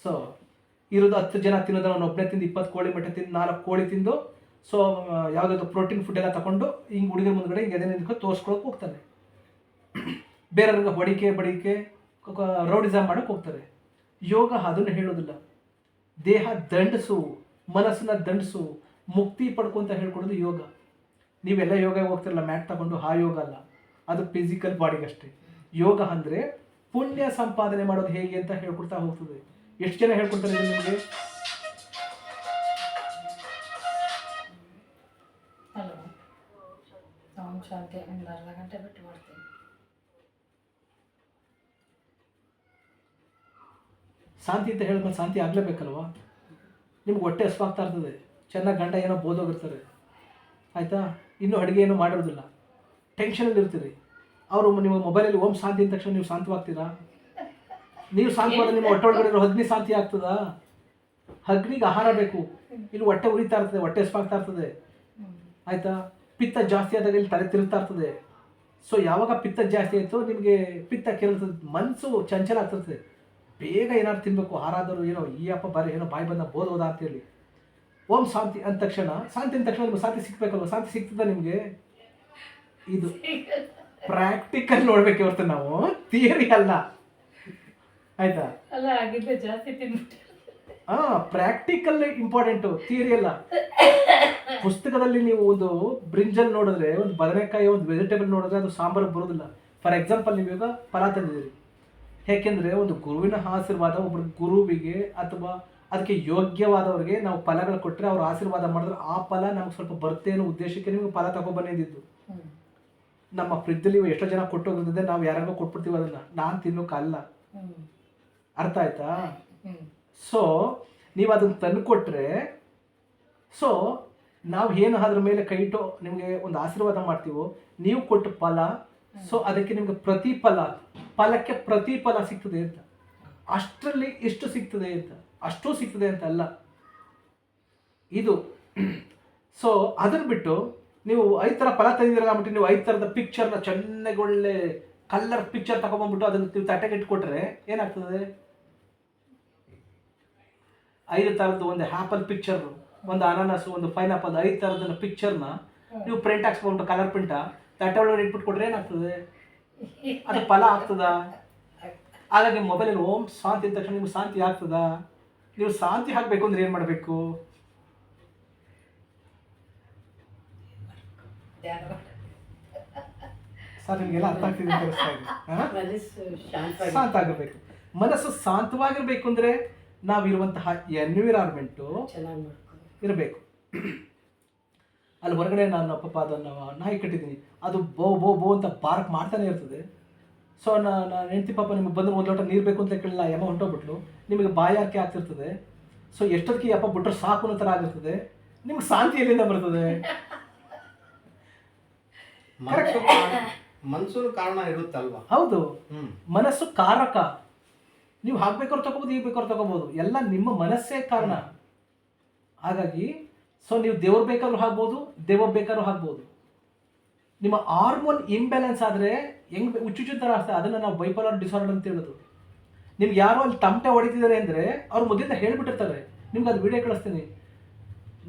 ಸೊ ಇರೋದು 10 ಜನ ತಿನ್ನೋದು ನಾನು ಒಬ್ಬನೇ ತಿಂದು 20 ಕೋಳಿ ಮಟ್ಟ ತಿಂದು 4 ಕೋಳಿ ತಿಂದು ಸೊ ಯಾವುದಾದ್ರು ಪ್ರೋಟೀನ್ ಫುಡ್ ಎಲ್ಲ ತಗೊಂಡು ಹಿಂಗೆ ಹುಡುಗರ ಮುಂದ್ಗಡೆ ಹಿಂಗೆ ಎದೆ ನಿಂತ್ಕೊಂಡು ತೋರಿಸ್ಕೊಳಕ್ಕೆ ಹೋಗ್ತಾನೆ. ಬೇರೆಯವ್ರಿಗೆ ಹೊಡಿಕೆ ಬಡಿಕೆ ರೌಡಿಸಮ್ ಮಾಡೋಕ್ಕೆ ಹೋಗ್ತಾರೆ. ಯೋಗ ಅದನ್ನು ಹೇಳೋದಿಲ್ಲ. ದೇಹ ದಂಡಿಸು, ಮನಸ್ಸನ್ನ ದಂಡಿಸು, ಮುಕ್ತಿ ಪಡ್ಕೊಂತ ಹೇಳ್ಕೊಡೋದು ಯೋಗ. ನೀವೆಲ್ಲ ಯೋಗ ಹೋಗ್ತಿರಲ್ಲ ಮ್ಯಾಟ್ ತಗೊಂಡು, ಆ ಯೋಗ ಅಲ್ಲ, ಅದು ಫಿಸಿಕಲ್ ಬಾಡಿಗಷ್ಟೇ. ಯೋಗ ಅಂದರೆ ಪುಣ್ಯ ಸಂಪಾದನೆ ಮಾಡೋದು ಹೇಗೆ ಅಂತ ಹೇಳ್ಕೊಡ್ತಾ ಹೋಗ್ತದೆ. ಎಷ್ಟು ಜನ ಹೇಳ್ಕೊಡ್ತಾರೆ ನಿಮಗೆ? ಹಲೋ, ನಾವು ಶಾಂತಿ ಒಂದು ಅರ್ಧ ಗಂಟೆ ಬಿಟ್ಟು ಮಾಡ್ತೀನಿ. ಶಾಂತಿ ಅಂತ ಹೇಳಿದ್ಮೇಲೆ ಶಾಂತಿ ಆಗಲೇಬೇಕಲ್ವಾ? ನಿಮ್ಗೆ ಹೊಟ್ಟೆ ಹಸ್ವಾಗ್ತಾ ಇರ್ತದೆ, ಚೆನ್ನಾಗಿ ಗಂಡ ಏನೋ ಬೋದೋಗಿರ್ತಾರೆ, ಆಯಿತಾ, ಇನ್ನೂ ಅಡುಗೆ ಏನೋ ಮಾಡಿರೋದಿಲ್ಲ, ಟೆನ್ಷನಲ್ಲಿ ಇರ್ತೀರಿ. ಅವರು ನಿಮ್ಮ ಮೊಬೈಲಲ್ಲಿ ಓಂ ಶಾಂತಿ ಅಂದ ತಕ್ಷಣ ನೀವು ಶಾಂತವಾಗ್ತೀರಾ? ನೀವು ಶಾಂತವಾದ ನಿಮ್ಮ ಹೊಟ್ಟೆ ಒಳಗಡೆ ಇರೋ ಅಗ್ನಿ ಶಾಂತಿ ಆಗ್ತದಾ? ಅಗ್ನಿಗೆ ಆಹಾರ ಬೇಕು. ಇಲ್ಲಿ ಹೊಟ್ಟೆ ಉರಿತಾ ಇರ್ತದೆ, ಹೊಟ್ಟೆ ಹಸ್ವಾಗ್ತಾ ಇರ್ತದೆ, ಆಯಿತಾ. ಪಿತ್ತ ಜಾಸ್ತಿ ಆದಾಗ ಇಲ್ಲಿ ತಲೆ ತಿರುಗ್ತಾ ಇರ್ತದೆ. ಸೊ ಯಾವಾಗ ಪಿತ್ತ ಜಾಸ್ತಿ ಆಯಿತು ನಿಮಗೆ ಪಿತ್ತ ಕೆರಳ್ತದೆ, ಮನಸ್ಸು ಚಂಚಲ ಆಗ್ತಿರ್ತದೆ, ಬೇಗ ಏನಾದ್ರು ತಿನ್ನಬೇಕು, ಹಾರಾದರೂ ಏನೋ ಈ ಅಪ್ಪ ಬಾರಿ ಏನೋ ಬಾಯಿ ಬಂದ ಬೋದೋದ ಅಂತೇಳಿ ಓಂ ಶಾಂತಿ ಅಂದ ತಕ್ಷಣ, ಶಾಂತಿ ಅಂದ ತಕ್ಷಣ ನಿಮ್ಗೆ ಶಾಂತಿ ಸಿಗ್ಬೇಕಲ್ವ? ಶಾಂತಿ ಸಿಗ್ತದ ನಿಮಗೆ? ಇದು ಪ್ರಾಕ್ಟಿಕಲ್ ನೋಡ್ಬೇಕು ಇವತ್ತು ನಾವು, ಥಿಯರಿ ಅಲ್ಲ, ಆಯ್ತಾ? ಅಲ್ಲ ಆಗಿದ್ದೆ ಜಾಸ್ತಿ ತಿನ್ಬಿಟ್ಟು. ಪ್ರಾಕ್ಟಿಕಲ್ ಇಂಪಾರ್ಟೆಂಟು, ಥಿಯರಿ ಅಲ್ಲ. ಪುಸ್ತಕದಲ್ಲಿ ನೀವು ಒಂದು ಬ್ರಿಂಜಲ್ ನೋಡಿದ್ರೆ, ಒಂದು ಬದನೆಕಾಯಿ, ಒಂದು ವೆಜಿಟೇಬಲ್ ನೋಡಿದ್ರೆ ಅದು ಸಾಂಬಾರಿಗೆ ಬರೋದಿಲ್ಲ. ಫಾರ್ ಎಕ್ಸಾಂಪಲ್, ನೀವು ಇವಾಗ ಫಲ ತಂದಿದ್ದೀರಿ, ಯಾಕೆಂದರೆ ಒಂದು ಗುರುವಿನ ಆಶೀರ್ವಾದ ಒಬ್ಬರು ಗುರುವಿಗೆ ಅಥವಾ ಅದಕ್ಕೆ ಯೋಗ್ಯವಾದವ್ರಿಗೆ ನಾವು ಫಲಗಳು ಕೊಟ್ಟರೆ ಅವ್ರು ಆಶೀರ್ವಾದ ಮಾಡಿದ್ರೆ ಆ ಫಲ ನಮ್ಗೆ ಸ್ವಲ್ಪ ಬರುತ್ತೆ ಅನ್ನೋ ಉದ್ದೇಶಕ್ಕೆ ನಿಮ್ಗೆ ಫಲ ತಗೊಬಂದಿದ್ದು. ನಮ್ಮ ಫ್ರಿಜ್ಜಲ್ಲಿ ಎಷ್ಟೋ ಜನ ಕೊಟ್ಟೋಗಿರ್ತದೆ, ನಾವು ಯಾರಿಗೋ ಕೊಟ್ಬಿಡ್ತೀವಿ, ಅದನ್ನು ನಾನು ತಿನ್ನೋಕ್ಕಲ್ಲ. ಅರ್ಥ ಆಯ್ತಾ? ಸೊ ನೀವು ಅದನ್ನು ತಂದು ಕೊಟ್ಟರೆ, ಸೊ ನಾವು ಏನು ಅದ್ರ ಮೇಲೆ ಕೈ ಇಟ್ಟು ನಿಮಗೆ ಒಂದು ಆಶೀರ್ವಾದ ಮಾಡ್ತೀವೋ, ನೀವು ಕೊಟ್ಟ ಫಲ, ಸೊ ಅದಕ್ಕೆ ನಿಮಗೆ ಪ್ರತಿಫಲ, ಫಲಕ್ಕೆ ಪ್ರತಿಫಲ ಸಿಗ್ತದೆ ಅಂತ. ಅಷ್ಟರಲ್ಲಿ ಎಷ್ಟು ಸಿಗ್ತದೆ ಅಂತ, ಅಷ್ಟು ಸಿಗ್ತದೆ ಅಂತ ಅಲ್ಲ ಇದು. ಸೊ ಅದನ್ನು ಬಿಟ್ಟು ನೀವು 5 ಥರ ಫಲ ತೆಗೆದಿರ ಅಂದ್ಬಿಟ್ಟು ನೀವು 5 ಥರದ ಪಿಕ್ಚರ್ನ ಚೆನ್ನಾಗಿ ಒಳ್ಳೆ ಕಲರ್ ಪಿಕ್ಚರ್ ತಗೊಂಡ್ಬಂದ್ಬಿಟ್ಟು ಅದನ್ನು ನೀವು ತಟ್ಟೆಗೆ ಇಟ್ಕೊಟ್ರೆ ಏನಾಗ್ತದೆ? 5 ಥರದ್ದು ಒಂದು ಆ್ಯಪಲ್ ಪಿಕ್ಚರು, ಒಂದು ಅನಾನಸು, ಒಂದು ಪೈನಾಪಲ್, 5 ಥರದನ್ನ ಪಿಕ್ಚರ್ನ ನೀವು ಪ್ರಿಂಟ್ ಹಾಕ್ಸ್ಕೊಂಡು ಕಲರ್ ಪ್ರಿಂಟ ತಟ್ಟೆ ಒಳಗಡೆ ಇಟ್ಬಿಟ್ಟು ಕೊಟ್ರೆ ಏನಾಗ್ತದೆ? ಅದು ಫಲ ಆಗ್ತದ? ಹಾಗಾಗಿ ಮೊಬೈಲಲ್ಲಿ ಓಂ ಶಾಂತಿ ಅಂದ ತಕ್ಷಣ ನಿಮ್ಗೆ ಶಾಂತಿ ಆಗ್ತದ? ನೀವು ಶಾಂತಿ ಆಗಬೇಕು ಅಂದ್ರೆ ಏನು ಮಾಡಬೇಕು? ಸರ್ ನಿಮಗೆಲ್ಲ ಅರ್ಥ ಆಗ್ತಿದೆ ಅಂತ ಅನಿಸ್ತಾ ಇದೆ. ಶಾಂತ ಆಗಬೇಕು, ಮನಸ್ಸು ಶಾಂತವಾಗಿರ್ಬೇಕು ಅಂದರೆ ನಾವಿರುವಂತಹ ಎನ್ವಿರಾನ್ಮೆಂಟು ಇರಬೇಕು. ಅಲ್ಲಿ ಹೊರಗಡೆ ನಾನು ಪಾಪ ಅದನ್ನು ನಾಯಿ ಕಟ್ಟಿದ್ದೀನಿ, ಅದು ಬೋ ಬೋ ಬೋ ಅಂತ ಬಾರ್ಕ್ ಮಾಡ್ತಾನೆ ಇರ್ತದೆ. ಸೊ ನಾನು ಹೆಂಡ್ತಿ ಪಾಪ ನಿಮಗೆ ಬಂದರೆ 1 ಲೋಟ ನೀರು ಬೇಕು ಅಂತ ಕೇಳಿಲ್ಲ, ಯಮ್ಮ ಹೊಂಟೋಗ್ಬಿಟ್ಲು, ನಿಮಗೆ ಬಾಯಾರಿಕೆ ಆಗ್ತಿರ್ತದೆ. ಸೊ ಎಷ್ಟೊತ್ತಿಗೆ ಯಪ್ಪ ಬಿಟ್ಟರೆ ಸಾಕು ಅನ್ನೋ ಥರ ಆಗಿರ್ತದೆ. ನಿಮ್ಗೆ ಶಾಂತಿ ಎಲ್ಲಿಂದ ಬರ್ತದೆ? ಮನಸ್ಸು ಕಾರಣ ಇರುತ್ತಲ್ವಾ? ಹೌದು, ಮನಸ್ಸು ಕಾರಕ. ನೀವು ಹಾಕ್ಬೇಕಾದ್ರು ತಗೋಬೋದು, ಈಗ ಬೇಕಾದ್ರು ತಗೋಬೋದು, ಎಲ್ಲ ನಿಮ್ಮ ಮನಸ್ಸೇ ಕಾರಣ. ಹಾಗಾಗಿ ಸೊ ನೀವು ದೇವ್ರು ಬೇಕಾದ್ರೂ ಆಗ್ಬೋದು, ದೇವ ಬೇಕಾದ್ರೂ ಆಗ್ಬೋದು. ನಿಮ್ಮ ಹಾರ್ಮೋನ್ ಇಂಬ್ಯಾಲೆನ್ಸ್ ಆದರೆ ಹೆಂಗೆ ಹುಚ್ಚುಚ್ಚು ಥರ ಆಗ್ತದೆ, ಅದನ್ನು ನಾವು ಬೈಪೋಲಾರ್ ಡಿಸಾರ್ಡರ್ ಅಂತ ಹೇಳೋದು. ನಿಮ್ಗೆ ಯಾರೋ ಅಲ್ಲಿ ತಮಟೆ ಹೊಡಿತಿದ್ದಾರೆ ಅಂದರೆ ಅವ್ರು ಮೊದಲಿಂದ ಹೇಳ್ಬಿಟ್ಟಿರ್ತಾರೆ. ನಿಮ್ಗೆ ಅದು ವಿಡಿಯೋ ಕಳಿಸ್ತೀನಿ.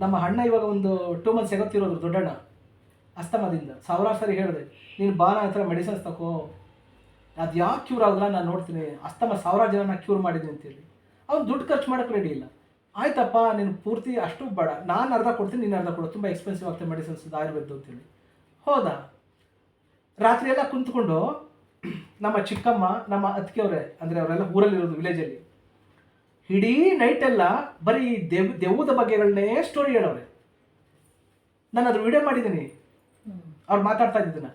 ನಮ್ಮ ಅಣ್ಣ ಇವಾಗ ಒಂದು 2 ಮಂತ್ಸ್ ಎಗೊತ್ತಿರೋದು, ದೊಡ್ಡಣ್ಣ, ಅಸ್ತಮದಿಂದ ಸಾವಿರಾರು ಸರಿ ಹೇಳಿದೆ, ನೀನು ಬಾನ ಹತ್ರ ಮೆಡಿಸಿನ್ಸ್ ತಗೋ, ಅದು ಯಾಕೆ ಕ್ಯೂರ್ ಆಗೋಲ್ಲ ನಾನು ನೋಡ್ತೀನಿ, ಅಸ್ತಮ 1000 ಜನ ಕ್ಯೂರ್ ಮಾಡಿದ್ದೀನಿ ಅಂತೇಳಿ. ಅವ್ನು ದುಡ್ಡು ಖರ್ಚು ಮಾಡೋಕ್ಕೆ ರೆಡಿ ಇಲ್ಲ. ಆಯ್ತಪ್ಪ ನೀನು ಪೂರ್ತಿ ಅಷ್ಟು ಬೇಡ, ನಾನು ಅರ್ಧ ಕೊಡ್ತೀನಿ, ನೀನು ಅರ್ಧ ಕೊಡು, ತುಂಬ ಎಕ್ಸ್ಪೆನ್ಸಿವ್ ಆಗ್ತದೆ ಮೆಡಿಸಿನ್ಸ್, ಆಯುರ್ವೇದ ಅಂತೇಳಿ. ಹೌದಾ? ರಾತ್ರಿ ಎಲ್ಲ ಕುಂತ್ಕೊಂಡು ನಮ್ಮ ಚಿಕ್ಕಮ್ಮ, ನಮ್ಮ ಅತ್ತಿಗೆಯವರೇ ಅಂದರೆ ಅವರೆಲ್ಲ ಊರಲ್ಲಿರೋದು, ವಿಲೇಜಲ್ಲಿ, ಇಡೀ ನೈಟೆಲ್ಲ ಬರೀ ದೆವ್ವದ ಬಗ್ಗೆಗಳನ್ನೇ ಸ್ಟೋರಿ ಹೇಳೋರೆ. ನಾನು ಅದ್ರ ವಿಡಿಯೋ ಮಾಡಿದ್ದೀನಿ, ಅವ್ರು ಮಾತಾಡ್ತಾ ಇದ್ದಿದ್ದನ್ನು.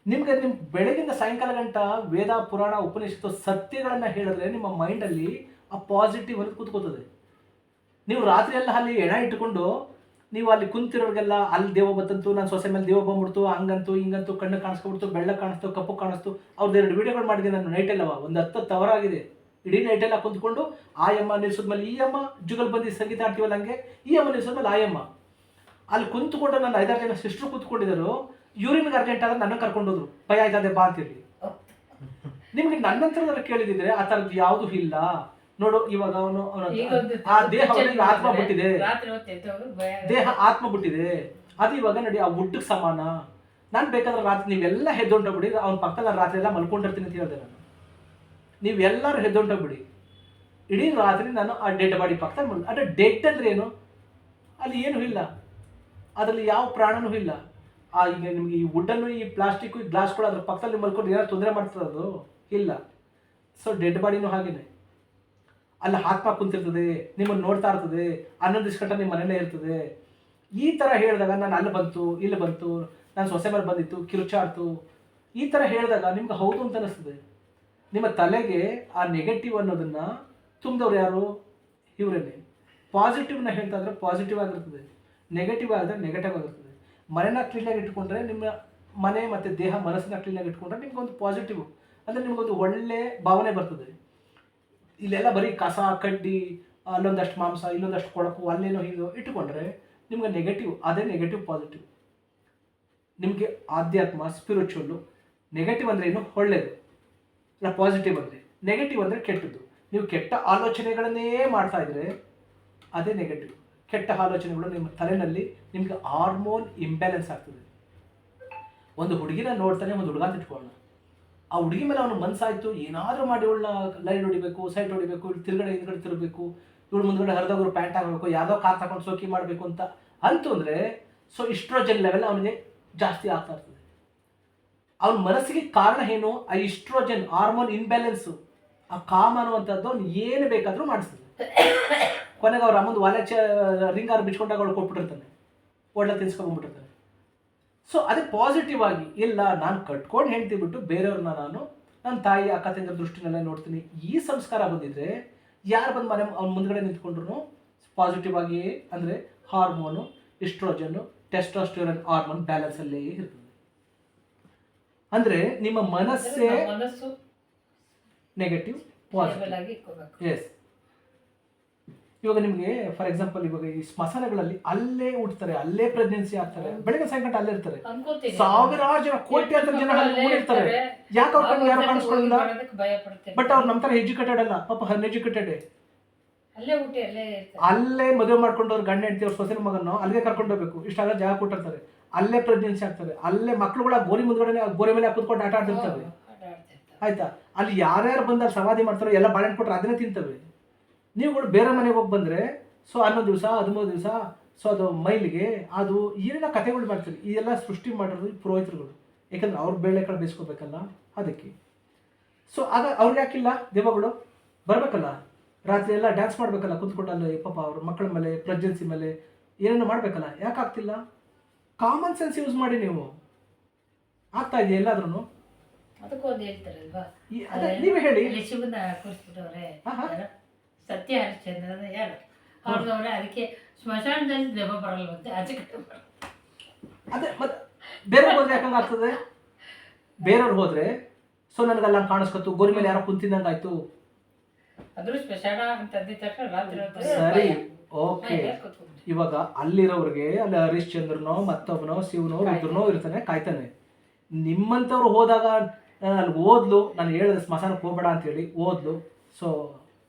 ನಿಮಗೆ ನಿಮ್ಮ ಬೆಳಗಿಂದ ಸಾಯಂಕಾಲ ಗಂಟ ವೇದ ಪುರಾಣ ಉಪನಿಷತ್ತು ಸತ್ಯಗಳನ್ನು ಹೇಳಿದ್ರೆ ನಿಮ್ಮ ಮೈಂಡಲ್ಲಿ ಆ ಪಾಸಿಟಿವ್ ಅನ್ನೋದು ಕೂತ್ಕೋತದೆ. ನೀವು ರಾತ್ರಿ ಎಲ್ಲ ಅಲ್ಲಿ ಎಣ ಇಟ್ಟುಕೊಂಡು ನೀವು ಅಲ್ಲಿ ಕುಂತಿರೋರಿಗೆಲ್ಲ ಅಲ್ಲಿ ದೇವ ಬತ್ತಂತು, ನಾನು ಸೊಸೆ ಮೇಲೆ ದೇವ ಬಂದ್ಬಿಡ್ತು, ಹಂಗಂತೂ ಹಿಂಗಂತೂ ಕಣ್ಣು ಕಾಣಿಸ್ಕೊಬಿಡ್ತು, ಬೆಳ್ಳ ಕಾಣಿಸ್ತು, ಕಪ್ಪು ಕಾಣಿಸ್ತು. ಅವ್ರದ್ದು 2 ವಿಡಿಯೋಗಳು ಮಾಡಿದ್ದೀನಿ ನಾನು ನೈಟಲ್ಲವ, ಒಂದು 10 ಅವರ್ ಆಗಿದೆ. ಇಡೀ ನೈಟೆಲ್ಲ ಕುಂತ್ಕೊಂಡು ಆ ಅಮ್ಮ ನಿಲ್ಸಿದ್ಮೇಲೆ ಈ ಅಮ್ಮ, ಜುಗಲ್ ಬಂದು ಸಂಗೀತ ಆಡ್ತೀವಲ್ಲ ಹಂಗೆ ಈ ಅಮ್ಮ ನಿಲ್ಸಿದ್ಮೇಲೆ ಆ ಅಮ್ಮ ಅಲ್ಲಿ ಕುಂತ್ಕೊಂಡು ನನ್ನ 5-6 ಜನ ಸಿಸ್ಟ್ರು ಕೂತ್ಕೊಂಡಿದ್ದರು. ಯೂರಿನ್ಗೆ ಅರ್ಜೆಂಟ್ ಆದ್ರೆ ನನ್ನ ಕರ್ಕೊಂಡೋದ್ರು, ಭಯ ಆಯ್ತದೆ ಬಾ ಅಂತೇಳಿ. ನಿಮ್ಗೆ ನನ್ನಂತರ ಕೇಳಿದಿದ್ರೆ ಆ ಥರದ್ದು ಯಾವುದು ಇಲ್ಲ. ನೋಡು ಇವಾಗ ಅವನು ಆ ದೇಹ ಆತ್ಮ ಬಿಟ್ಟಿದೆ, ದೇಹ ಆತ್ಮ ಬಿಟ್ಟಿದೆ, ಅದು ಇವಾಗ ನೋಡಿ ಆ ವುಡ್ಗೆ ಸಮಾನ. ನಾನು ಬೇಕಾದ್ರೆ ರಾತ್ರಿ ನೀವೆಲ್ಲ ಹೆದ್ದೊಂಡೋಗ್ಬಿಡಿ, ಅವ್ನ ಪಕ್ಕದಲ್ಲಿ ರಾತ್ರಿ ಎಲ್ಲ ಮಲ್ಕೊಂಡಿರ್ತೀನಿ ಅಂತ ಹೇಳಿದೆ ನಾನು. ನೀವೆಲ್ಲರೂ ಹೆದ್ದೊಂಡೋಗ್ಬಿಡಿ, ಇಡೀ ರಾತ್ರಿ ನಾನು ಆ ಡೆಡ್ ಬಾಡಿ ಪಕ್ಕದಲ್ಲಿ ಅಂದರೆ ಡೆಡ್ ಅಂದ್ರೆ ಏನು, ಅಲ್ಲಿ ಏನೂ ಇಲ್ಲ, ಅದರಲ್ಲಿ ಯಾವ ಪ್ರಾಣನೂ ಇಲ್ಲ. ಈಗ ನಿಮ್ಗೆ ಈ ವುಡ್ಡನ್ನು, ಈ ಪ್ಲಾಸ್ಟಿಕ್ಕು, ಈ ಗ್ಲಾಸ್ಗಳು ಅದ್ರ ಪಕ್ಕದಲ್ಲಿ ಮಲ್ಕೊಂಡು ಏನಾದ್ರು ತೊಂದರೆ ಮಾಡ್ತಿರೋದು ಇಲ್ಲ. ಸೊ ಡೆಡ್ ಬಾಡಿನೂ ಹಾಗೇನೆ, ಅಲ್ಲಿ ಆತ್ಮ ಕುಂತಿರ್ತದೆ, ನಿಮ್ಮನ್ನು ನೋಡ್ತಾ ಇರ್ತದೆ, 11 ಗಂಟೆ ನಿಮ್ಮ ಮನೇಲೇ ಇರ್ತದೆ. ಈ ಥರ ಹೇಳಿದಾಗ ನಾನು ಅಲ್ಲಿ ಬಂತು, ಇಲ್ಲಿ ಬಂತು, ನಾನು ಸೊಸೆ ಮೇಲೆ ಬಂದಿತ್ತು, ಕಿರುಚಾಡ್ತು, ಈ ಥರ ಹೇಳಿದಾಗ ನಿಮ್ಗೆ ಹೌದು ಅಂತ ಅನಿಸ್ತದೆ. ನಿಮ್ಮ ತಲೆಗೆ ಆ ನೆಗೆಟಿವ್ ಅನ್ನೋದನ್ನ ತುಂಬಿದವ್ರು ಯಾರು? ಇವರೇನೆ. ಪಾಸಿಟಿವ್ನ ಹೇಳ್ತಾ ಇದ್ರೆ ಪಾಸಿಟಿವ್ ಆಗಿರ್ತದೆ, ನೆಗೆಟಿವ್ ಆದರೆ ನೆಗೆಟಿವ್ ಆಗಿರ್ತದೆ. ಮನೆನ ಕ್ಲೀನಾಗಿ ಇಟ್ಕೊಂಡ್ರೆ, ನಿಮ್ಮ ಮನೆ ಮತ್ತು ದೇಹ ಮನಸ್ಸನ್ನ ಕ್ಲೀನಾಗಿ ಇಟ್ಕೊಂಡ್ರೆ ನಿಮ್ಗೊಂದು ಪಾಸಿಟಿವ್ ಅಂದರೆ ನಿಮ್ಗೊಂದು ಒಳ್ಳೆ ಭಾವನೆ ಬರ್ತದೆ. ಇಲ್ಲೆಲ್ಲ ಬರೀ ಕಸ ಕಡ್ಡಿ, ಅಲ್ಲೊಂದಷ್ಟು ಮಾಂಸ, ಇಲ್ಲೊಂದಷ್ಟು ಕೊಳಕು, ಅಲ್ಲೇನೋ ಹೀಗೋ ಇಟ್ಕೊಂಡ್ರೆ ನಿಮ್ಗೆ ನೆಗೆಟಿವ್. ಅದೇ ನೆಗೆಟಿವ್ ಪಾಸಿಟಿವ್. ನಿಮಗೆ ಆಧ್ಯಾತ್ಮ, ಸ್ಪಿರಿಚುವಲ್ಲು. ನೆಗೆಟಿವ್ ಅಂದರೆ ಏನು? ಒಳ್ಳೆಯದು. ಇಲ್ಲ ಪಾಸಿಟಿವ್ ಅಂದರೆ. ನೆಗೆಟಿವ್ ಅಂದರೆ ಕೆಟ್ಟದ್ದು. ನೀವು ಕೆಟ್ಟ ಆಲೋಚನೆಗಳನ್ನೇ ಮಾಡ್ತಾ ಇದ್ರೆ ಅದೇ ನೆಗೆಟಿವ್. ಕೆಟ್ಟ ಆಲೋಚನೆಗಳು ನಿಮ್ಮ ತಲೆಯಲ್ಲಿ ನಿಮಗೆ ಹಾರ್ಮೋನ್ ಇಂಬ್ಯಾಲೆನ್ಸ್ ಆಗ್ತದೆ. ಒಂದು ಹುಡುಗಿನ ನೋಡ್ತಾನೆ, ಒಂದು ಹುಡುಗ ಅಂತ ಇಟ್ಕೊಳ್ಳೋಣ, ಆ ಹುಡುಗಿ ಮೇಲೆ ಅವನು ಮನಸ್ಸಾಯ್ತು, ಏನಾದರೂ ಮಾಡಿ ಇವಳನ್ನ ಲೈನ್ ಹೊಡಿಬೇಕು, ಸೈಟ್ ಹೊಡಿಬೇಕು, ಇವಳು ತಿರುಗಡೆ ಹಿಂದ್ಗಡೆ ತಿರುಗಬೇಕು, ಇವಳು ಮುಂದ್ಗಡೆ ಹರಿದೋಗ್ರು ಪ್ಯಾಂಟ್ ಆಗಬೇಕು, ಯಾವುದೋ ಕಾರ್ ತಗೊಂಡು ಸೋಕಿ ಮಾಡಬೇಕು ಅಂತಂದರೆ ಸೊ ಇಸ್ಟ್ರೋಜನ್ ಲೆವೆಲ್ ಅವನಿಗೆ ಜಾಸ್ತಿ ಆಗ್ತಾ ಇರ್ತದೆ. ಅವನ ಮನಸ್ಸಿಗೆ ಕಾರಣ ಏನು? ಆ ಇಸ್ಟ್ರೋಜನ್ ಹಾರ್ಮೋನ್ ಇನ್ಬ್ಯಾಲೆನ್ಸು. ಆ ಕಾಮ್ ಅನ್ನುವಂಥದ್ದು ಅವ್ನು ಏನು ಬೇಕಾದರೂ ಮಾಡಿಸ್ತದೆ. ಕೊನೆಗೆ ಅವ್ರ ಅಮ್ಮಂದು ವಾಲೆಚ ರಿಂಗಾರು ಬಿಚ್ಕೊಂಡಾಗ ಅವಳು ಕೊಟ್ಬಿಟ್ಟಿರ್ತಾನೆ, ಒಳ್ಳೆ ತಿನ್ಸ್ಕೊಂಡ್ಬಿಟ್ಟಿರ್ತಾನೆ. ಸೊ ಅದೇ ಪಾಸಿಟಿವ್ ಆಗಿ, ಇಲ್ಲ ನಾನು ಕಟ್ಕೊಂಡು ಹೆಂಡ್ತಿ ಬಿಟ್ಟು ಬೇರೆಯವ್ರನ್ನ ನನ್ನ ತಾಯಿ ಅಕ್ಕ ತಂಗಿರ ದೃಷ್ಟಿನಲ್ಲೇ ನೋಡ್ತೀನಿ, ಈ ಸಂಸ್ಕಾರ ಬಂದಿದ್ರೆ ಯಾರು ಬಂದು ಮನೆ ಅವ್ನ ಮುಂದ್ಗಡೆ ನಿಂತ್ಕೊಂಡ್ರು ಪಾಸಿಟಿವ್ ಆಗಿ, ಅಂದರೆ ಹಾರ್ಮೋನು, ಇಸ್ಟ್ರೋಜನ್ನು, ಟೆಸ್ಟೋಸ್ಟೆರಾನ್ ಹಾರ್ಮೋನ್ ಬ್ಯಾಲೆನ್ಸಲ್ಲೇ ಇರ್ತದೆ. ಅಂದರೆ ನಿಮ್ಮ ಮನಸ್ಸೇ ನೆಗೆಟಿವ್, ಪಾಸಿಟಿವ್. ಎಸ್. ಇವಾಗ ನಿಮಗೆ ಫಾರ್ ಎಕ್ಸಾಂಪಲ್, ಇವಾಗ ಈ ಸ್ಮಶಾನಗಳಲ್ಲಿ ಅಲ್ಲೇ ಹುಡ್ತಾರೆ, ಅಲ್ಲೇ ಪ್ರೆಗ್ನೆನ್ಸಿ ಆಗ್ತಾರೆ, ಬೆಳಗ್ಗೆ ಸಾಯಂಕಾಲ ಅಲ್ಲೇ ಇರ್ತಾರೆ, ಸಾವಿರಾರು ಜನ, ಕೋಟ್ಯಾಂತರ ಜನ ಅಲ್ಲಿ ಊರಿರ್ತಾರೆ. ಯಾಕೆ ಅವ್ರ ಕಣ್ಣು ಯಾರು ಕಾಣಿಸ್ಕೊಳ್ಳಿಲ್ಲ? ಬಟ್ ಅವ್ರು ನಮ್ಮ ಥರ ಎಜುಕೇಟೆಡ್ ಅಲ್ಲ, ಪಾಪ ಅನ್ಎಜುಕೇಟೆಡ್. ಅಲ್ಲೇ ಮದುವೆ ಮಾಡ್ಕೊಂಡು ಅವ್ರ ಗಂಡ ಹೆಂಡತಿ ಅವ್ರ ಸೊಸೆ ಮಗನ್ನು ಅಲ್ಲಿಗೆ ಕರ್ಕೊಂಡು ಹೋಗ್ಬೇಕು, ಇಷ್ಟಾಗ ಜಾಗ ಕೊಟ್ಟಿರ್ತಾರೆ, ಅಲ್ಲೇ ಪ್ರೆಗ್ನೆನ್ಸಿ ಆಗ್ತಾರೆ, ಅಲ್ಲೇ ಮಕ್ಳುಗಳ ಗೋರಿ ಮುಂದ್ಗಡೆ ಗೋರಿ ಮೇಲೆ ಕೂತ್ಕೊಂಡು ಆಟ ಆಡ್ತಿರ್ತವೆ. ಆಯ್ತಾ? ಅಲ್ಲಿ ಯಾರ್ಯಾರು ಬಂದಾಗ ಸಮಾಧಿ ಮಾಡ್ತಾರೆ, ಎಲ್ಲ ಬಾಳೆಹಣ್ಣು ಕೊಟ್ಟರೆ ಅದನ್ನೇ ತಿಂತವೆ. ನೀವುಗಳು ಬೇರೆ ಮನೆಗೆ ಹೋಗಿ ಬಂದರೆ ಸೊ 11 ದಿವಸ 13 ದಿವಸ ಸೊ ಅದು ಮೈಲಿಗೆ ಅದು ಏನೆಲ್ಲ ಕಥೆಗಳು ಮಾಡ್ತಾರೆ. ಇದೆಲ್ಲ ಸೃಷ್ಟಿ ಮಾಡಿರೋದು ಪುರೋಹಿತರುಗಳು, ಯಾಕಂದ್ರೆ ಅವ್ರ ಬೇಳೆಕಾಳು ಬೇಯಿಸ್ಕೋಬೇಕಲ್ಲ, ಅದಕ್ಕೆ. ಸೊ ಆಗ ಅವ್ರಿಗೆ ಯಾಕಿಲ್ಲ ದೇವಗಳು ಬರಬೇಕಲ್ಲ, ರಾತ್ರಿ ಎಲ್ಲ ಡ್ಯಾನ್ಸ್ ಮಾಡಬೇಕಲ್ಲ ಕುಂತ್ಕೊಂಡು, ಅಲ್ಲಿ ಪಾಪ ಅವ್ರ ಮಕ್ಕಳ ಮೇಲೆ, ಪ್ರೆಗ್ನೆನ್ಸಿ ಮೇಲೆ ಏನೇನು ಮಾಡಬೇಕಲ್ಲ, ಯಾಕೆ ಆಗ್ತಿಲ್ಲ? ಕಾಮನ್ ಸೆನ್ಸ್ ಯೂಸ್ ಮಾಡಿ, ನೀವು ಆಗ್ತಾ ಇದೆಯಾ ಎಲ್ಲಾದ್ರೂ? ಅದಕ್ಕೊಂದು ಹೇಳ್ತಾರಲ್ವಾ, ನೀವೇ ಹೇಳಿ. ಶಿವನ ಕೂರಿಸ್ಬಿಟ್ಟವ್ರೆ, ಸತ್ಯ ಹರಿಶ್ಚಂದ್ರ ಯಾರು ಅವ್ರದವ್ರೆ, ಅದಕ್ಕೆ ಸ್ಮಶಾನದಲ್ಲಿ ದೆವ್ವ ಬರಲ್ವಂತೆ, ಆಚೆ ಕಡೆ ಬರಲ್ಲ. ಅದೇ ಮತ್ತೆ ಬೇರೆಯವ್ರು ಹೋದ್ರೆ ಯಾಕಂಗೆ ಆಗ್ತದೆ? ಬೇರೆಯವ್ರು ಹೋದ್ರೆ ಸೊ ನನಗೆಲ್ಲ ಕಾಣಿಸ್ಕೊತು, ಗೋರಿ ಮೇಲೆ ಯಾರೋ ಕುಂತಿದ್ದಂಗೆ ಆಯ್ತು. ಅದ್ರ ಸ್ಮಶಾನ ಅಂತ ಅಂದಿದ ತಕ್ಷಣ ರಾತ್ರಿ ಸರಿ, ಓಕೆ. ಇವಾಗ ಅಲ್ಲಿರೋರಿಗೆ ಅಲ್ಲಿ ಹರಿಶ್ಚಂದ್ರನೋ ಮತ್ತೊಬ್ಬನೋ ಶಿವನೋ ರುದ್ರನೋ ಇರ್ತಾನೆ, ಕಾಯ್ತಾನೆ. ನಿಮ್ಮಂಥವ್ರು ಹೋದಾಗ ಅಲ್ಲಿ ಓದ್ಲು, ನಾನು ಹೇಳಿದೆ ಸ್ಮಶಾನಕ್ಕೆ ಹೋಗ್ಬೇಡ ಅಂತೇಳಿ ಓದ್ಲು, ಸೊ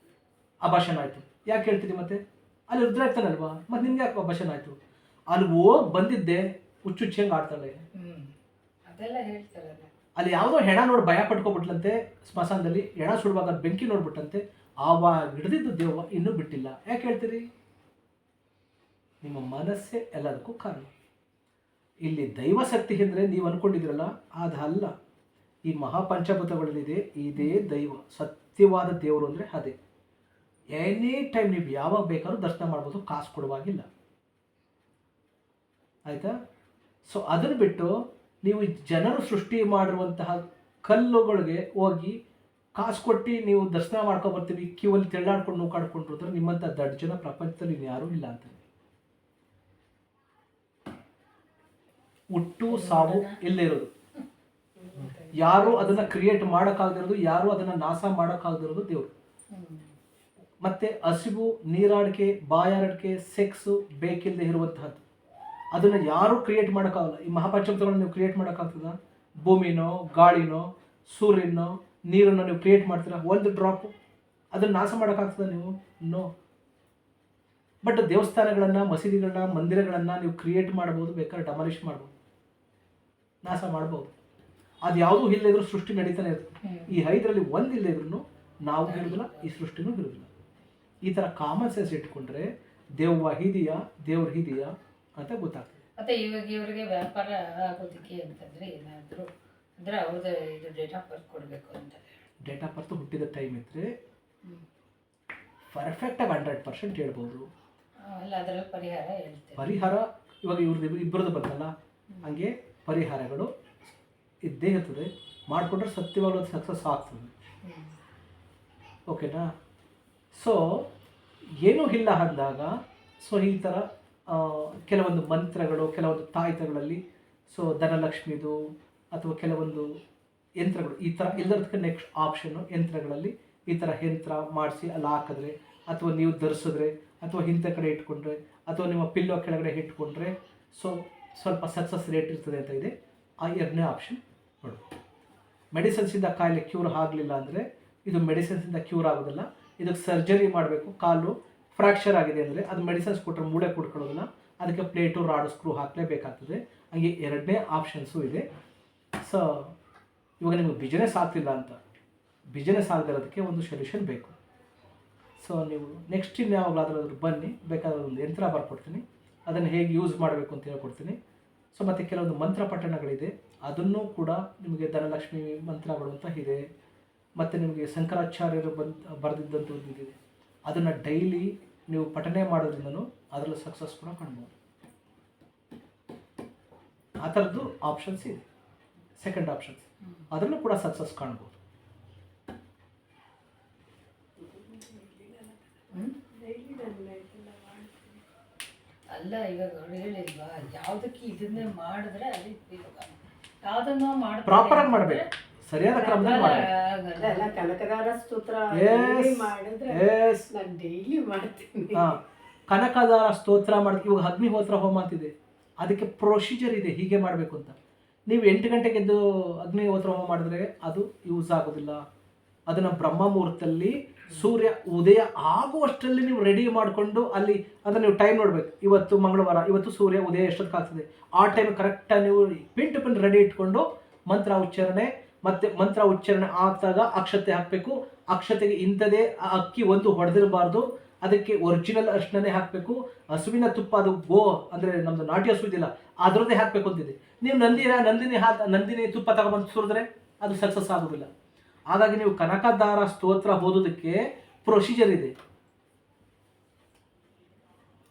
ಅಭಾಷಣ ಆಯಿತು. ಯಾಕೆ ಹೇಳ್ತೀರಿ ಮತ್ತೆ? ಅಲ್ಲಿ ರುದ್ರ ಇರ್ತಾನಲ್ವಾ, ಮತ್ತೆ ನಿಮ್ಗೆ ಯಾಕೆ ಅಭಾಷಣ ಆಯಿತು? ಅಲ್ಲಿ ಹೋಗಿ ಬಂದಿದ್ದೆ ಹುಚ್ಚುಚ್ಚಂಗೆ ಆಡ್ತಾಳೆ. ಅದೆಲ್ಲ ಹೇಳ್ತಾರಲ್ಲ. ಅಲ್ಲಿ ಯಾವುದೋ ಹೆಣ ನೋಡಿ ಭಯ ಪಟ್ಕೊಬಿಟ್ಲಂತೆ ಸ್ಮಶಾನದಲ್ಲಿ, ಹೆಣ ಸುಡುವಾಗ ಬೆಂಕಿ ನೋಡ್ಬಿಟ್ಟಂತೆ, ಆವಾಗ ಹಿಡಿದಿದ್ದು ದೇವ ಇನ್ನೂ ಬಿಟ್ಟಿಲ್ಲ. ಯಾಕೆ ಹೇಳ್ತೀರಿ? ನಿಮ್ಮ ಮನಸ್ಸೇ ಎಲ್ಲದಕ್ಕೂ ಕಾರಣ. ಇಲ್ಲಿ ದೈವಶಕ್ತಿ ಅಂದರೆ ನೀವು ಅಂದ್ಕೊಂಡಿದ್ರಲ್ಲ, ಅದಲ್ಲ. ಈ ಮಹಾಪಂಚಭೂತಗಳಲ್ಲಿದೆ, ಇದೇ ದೈವ, ಸತ್ಯವಾದ ದೇವರು ಅಂದರೆ ಅದೇ. ಎನಿ ಟೈಮ್ ನೀವು ಯಾವಾಗ ಬೇಕಾದ್ರೂ ದರ್ಶನ ಮಾಡ್ಬೋದು, ಕಾಸು ಕೊಡುವಾಗಿಲ್ಲ. ಆಯಿತಾ? ಸೊ ಅದನ್ನು ಬಿಟ್ಟು ನೀವು ಜನರು ಸೃಷ್ಟಿ ಮಾಡಿರುವಂತಹ ಕಲ್ಲುಗಳಿಗೆ ಹೋಗಿ ಕಾಸು ಕೊಟ್ಟು ನೀವು ದರ್ಶನ ಮಾಡ್ಕೊಬರ್ತೀವಿ, ಕ್ಯೂವಲ್ಲಿ ತೆಳ್ಳಾಡ್ಕೊಂಡು ನೂಕಾಡ್ಕೊಂಡಿರ್ತಾರೆ, ನಿಮ್ಮಂಥ ದಡ್ಡ ಜನ ಪ್ರಪಂಚದಲ್ಲಿ ಯಾರೂ ಇಲ್ಲ ಅಂತಾರೆ. ಹುಟ್ಟು ಸಾವು ಇಲ್ಲೇ ಇರೋದು. ಯಾರು ಅದನ್ನ ಕ್ರಿಯೇಟ್ ಮಾಡೋಕ್ಕಾಗದಿರೋದು, ಯಾರು ಅದನ್ನ ನಾಶ ಮಾಡೋಕ್ಕಾಗದಿರೋದು ದೇವರು. ಮತ್ತೆ ಹಸಿವು, ನೀರಾಡಿಕೆ, ಬಾಯಾರಿಕೆ, ಸೆಕ್ಸು ಬೇಕಿಲ್ಲದೆ ಇರುವಂತಹದ್ದು, ಅದನ್ನ ಯಾರು ಕ್ರಿಯೇಟ್ ಮಾಡೋಕ್ಕಾಗಲ್ಲ. ಈ ಮಹಾಪಂಚಭೂತಗಳನ್ನ ನೀವು ಕ್ರಿಯೇಟ್ ಮಾಡೋಕ್ಕಾಗ್ತದ? ಭೂಮಿನೋ, ಗಾಳಿನೋ, ಸೂರ್ಯನೋ, ನೀರನ್ನು ನೀವು ಕ್ರಿಯೇಟ್ ಮಾಡ್ತೀರಾ? ಒಂದು ಡ್ರಾಪು ಅದನ್ನ ನಾಶ ಮಾಡೋಕ್ಕಾಗ್ತದ ನೀವು? ನೋ. ಬಟ್ ದೇವಸ್ಥಾನಗಳನ್ನ, ಮಸೀದಿಗಳನ್ನ, ಮಂದಿರಗಳನ್ನ ನೀವು ಕ್ರಿಯೇಟ್ ಮಾಡ್ಬೋದು, ಬೇಕಾದ್ರೆ ಡಮಾಲಿಷ್ ಮಾಡ್ಬೋದು, ನಾಶ ಮಾಡ್ಬೋದು. ಅದು ಯಾವುದೂ ಇಲ್ಲದಿದ್ರು ಸೃಷ್ಟಿ ನಡೀತಾನೆ ಇರ್ತದೆ. ಈ 5ರಲ್ಲಿ ಒಂದು ಇಲ್ಲದಿದ್ರು ನಾವು ಇರೋದಿಲ್ಲ, ಈ ಸೃಷ್ಟಿನೂ ಇರೋದಿಲ್ಲ. ಈ ಥರ ಕಾಮನ್ ಸೆನ್ಸ್ ಇಟ್ಕೊಂಡ್ರೆ ದೇವ್ವ ಇದೆಯಾ, ದೇವ್ರು ಇದೆಯಾ ಅಂತ ಗೊತ್ತಾಗ್ತದೆ. ಮತ್ತೆ ಇವಾಗ ಇವರಿಗೆ ವ್ಯಾಪಾರ ಆಗೋದಕ್ಕೆ ಅಂತಂದ್ರೆ ಏನಾದರೂ ಅಂದ್ರೆ ಅವ್ರದ್ದು ಇದು ಡೇಟ್ ಆಫ್ ಬರ್ತ್ ಕೊಡಬೇಕು ಅಂತ. ಡೇಟ್ ಆಫ್ ಬರ್ತ್ ಹುಟ್ಟಿದ ಟೈಮ್ ಇದ್ರೆ ಪರ್ಫೆಕ್ಟಾಗಿ 100% ಹೇಳ್ಬೋದು. ಅಲ್ಲ, ಅದರಲ್ಲಿ ಪರಿಹಾರ ಹೇಳ್ತೇವೆ. ಪರಿಹಾರ ಇವಾಗ ಇವ್ರದ್ದು ಇಬ್ಬರದ್ದು ಬಂತಲ್ಲ, ಹಂಗೆ ಪರಿಹಾರಗಳು ಇದ್ದೇ ಇರ್ತದೆ. ಮಾಡಿಕೊಂಡ್ರೆ ಸತ್ಯವಾಗ್ಲೂ ಅದು ಸಕ್ಸಸ್ ಆಗ್ತದೆ. ಓಕೆನಾ? ಸೊ ಏನೂ ಇಲ್ಲ ಅಂದಾಗ ಸೊ ಈ ಥರ ಕೆಲವೊಂದು ಮಂತ್ರಗಳು, ಕೆಲವೊಂದು ತಾಯ್ತಗಳಲ್ಲಿ ಸೊ ಧನಲಕ್ಷ್ಮಿದು ಅಥವಾ ಕೆಲವೊಂದು ಯಂತ್ರಗಳು ಈ ಥರ ಎಲ್ಲದಕ್ಕೆ ನೆಕ್ಸ್ಟ್ ಆಪ್ಷನ್ನು ಯಂತ್ರಗಳಲ್ಲಿ ಈ ಥರ ಯಂತ್ರ ಮಾಡಿಸಿ ಅಲ್ಲಿ ಹಾಕಿದ್ರೆ, ಅಥವಾ ನೀವು ಧರಿಸಿದ್ರೆ, ಅಥವಾ ಇಂಥ ಕಡೆ ಇಟ್ಕೊಂಡ್ರೆ, ಅಥವಾ ನಿಮ್ಮ ಪಿಲ್ಲೋ ಕೆಳಗಡೆ ಇಟ್ಕೊಂಡ್ರೆ ಸೊ ಸ್ವಲ್ಪ ಸಕ್ಸಸ್ ರೇಟ್ ಇರ್ತದೆ ಅಂತ ಇದೆ. ಆ 2ನೇ ಆಪ್ಷನ್ ನೋಡು. ಮೆಡಿಸಿನ್ಸಿಂದ ಕಾಯಿಲೆ ಕ್ಯೂರ್ ಆಗಲಿಲ್ಲ ಅಂದರೆ ಇದು ಮೆಡಿಸಿನ್ಸಿಂದ ಕ್ಯೂರ್ ಆಗೋದಿಲ್ಲ. ಇದಕ್ಕೆ ಸರ್ಜರಿ ಮಾಡಬೇಕು. ಕಾಲು ಫ್ರ್ಯಾಕ್ಚರ್ ಆಗಿದೆ ಅಂದರೆ ಅದು ಮೆಡಿಸಿನ್ಸ್ ಕೊಟ್ಟರೆ ಮೂಳೆ ಕೊಡ್ಕೊಳ್ಳೋದಿಲ್ಲ, ಅದಕ್ಕೆ ಪ್ಲೇಟು, ರಾಡು, ಸ್ಕ್ರೂ ಹಾಕಲೇಬೇಕಾಗ್ತದೆ. ಹಾಗೆ 2ನೇ ಆಪ್ಷನ್ಸು ಇದೆ. ಸೊ ಇವಾಗ ನಿಮಗೆ ಬಿಸ್ನೆಸ್ ಆಗ್ತಿಲ್ಲ ಅಂತ, ಬಿಸ್ನೆಸ್ ಆಗದಿರೋದಕ್ಕೆ ಒಂದು ಸೊಲ್ಯೂಷನ್ ಬೇಕು. ಸೊ ನೀವು ನೆಕ್ಸ್ಟ್ ಇನ್ಯಾವಾಗಲಾದ್ರೂ ಬನ್ನಿ, ಬೇಕಾದ್ರೆ ಒಂದು ಯಂತ್ರ ಬರ್ಕೊಡ್ತೀನಿ, ಅದನ್ನು ಹೇಗೆ ಯೂಸ್ ಮಾಡಬೇಕು ಅಂತ ಹೇಳ್ಕೊಡ್ತೀನಿ. ಸೊ ಮತ್ತು ಕೆಲವೊಂದು ಮಂತ್ರ ಪಠಣಗಳಿದೆ, ಅದನ್ನು ಕೂಡ ನಿಮಗೆ ಧನಲಕ್ಷ್ಮಿ ಮಂತ್ರಗಳು ಅಂತ ಇದೆ. ಮತ್ತು ನಿಮಗೆ ಶಂಕರಾಚಾರ್ಯರು ಬರೆದಿದ್ದಂಥ ಒಂದು ಇದಿದೆ, ಅದನ್ನು ಡೈಲಿ ನೀವು ಪಠನೆ ಮಾಡೋದ್ರಿಂದನೂ ಅದರಲ್ಲಿ ಸಕ್ಸಸ್ ಕೂಡ ಕಾಣ್ಬೋದು. ಆ ಥರದ್ದು ಆಪ್ಷನ್ಸ್ ಇದೆ. ಸೆಕೆಂಡ್ ಆಪ್ಷನ್ಸ್ ಅದರಲ್ಲೂ ಕೂಡ ಸಕ್ಸಸ್ ಕಾಣ್ಬೋದು. ಅಲ್ಲ, ಇವಾಗ ಅವ್ರು ಹೇಳಿಲ್ವಾ ಯಾವುದಕ್ಕೆ ಇದನ್ನೇ ಮಾಡಿದ್ರೆ ಅದು ಯಾವುದನ್ನು ಪ್ರಾಪರ್ ಆಗಿ ಮಾಡಬೇಕು, ಸರಿಯಾದ ಕ್ರಮದಲ್ಲಿ ಮಾಡಬೇಕು. ಅಲ್ಲ, ಕನಕದಾರ ಸ್ತೋತ್ರ ಮಾಡಿದ್ರೆ ನಾನು ಡೈಲಿ ಮಾಡ್ತೀನಿ. ಕನಕದಾರ ಸ್ತೋತ್ರ ಮಾಡ್ತೀವಿ. ಇವಾಗ ಅಗ್ನಿಹೋತ್ರ ಹೋಮ ಅಂತಿದೆ, ಅದಕ್ಕೆ ಪ್ರೊಸೀಜರ್ ಇದೆ, ಹೀಗೆ ಮಾಡಬೇಕು ಅಂತ. ನೀವು 8 ಗಂಟೆಗೆ ಎದ್ದು ಅಗ್ನಿಹೋತ್ರ ಹೋಮ ಮಾಡಿದ್ರೆ ಅದು ಯೂಸ್ ಆಗೋದಿಲ್ಲ. ಅದನ್ನು ಬ್ರಹ್ಮ ಮುಹೂರ್ತದಲ್ಲಿ ಸೂರ್ಯ ಉದಯ ಆಗುವಷ್ಟರಲ್ಲಿ ನೀವು ರೆಡಿ ಮಾಡಿಕೊಂಡು ಅಲ್ಲಿ ಅಂದರೆ ನೀವು ಟೈಮ್ ನೋಡಬೇಕು. ಇವತ್ತು ಮಂಗಳವಾರ, ಇವತ್ತು ಸೂರ್ಯ ಉದಯ ಎಷ್ಟೊತ್ತಾಗ್ತದೆ ಆ ಟೈಮ್ ಕರೆಕ್ಟಾಗಿ ನೀವು ಪಿನ್ ಟು ಪಿನ್ ರೆಡಿ ಇಟ್ಕೊಂಡು ಮಂತ್ರ ಉಚ್ಚಾರಣೆ, ಮತ್ತು ಮಂತ್ರ ಉಚ್ಚಾರಣೆ ಆಗ್ದಾಗ ಅಕ್ಷತೆ ಹಾಕಬೇಕು. ಅಕ್ಷತೆಗೆ ಇಂಥದೇ ಅಕ್ಕಿ ಒಂದು ಹೊಡೆದಿರಬಾರ್ದು, ಅದಕ್ಕೆ ಒರಿಜಿನಲ್ ಅರ್ಶಿಣನೇ ಹಾಕಬೇಕು. ಹಸುವಿನ ತುಪ್ಪ, ಅದು ಗೋ ಅಂದರೆ ನಮ್ಮದು ನಾಟಿ ಹಸು ಇದೆಯಲ್ಲ ಅದರದ್ದೇ ಹಾಕಬೇಕು ಅಂತಿದೆ. ನೀವು ನಂದಿನಿ ತುಪ್ಪ ತಗೊಬಂದು ಸುರಿದ್ರೆ ಅದು ಸಕ್ಸಸ್ ಆಗೋದಿಲ್ಲ. ಹಾಗಾಗಿ ನೀವು ಕನಕದಾರ ಸ್ತೋತ್ರ ಓದೋದಕ್ಕೆ ಪ್ರೊಸೀಜರ್ ಇದೆ.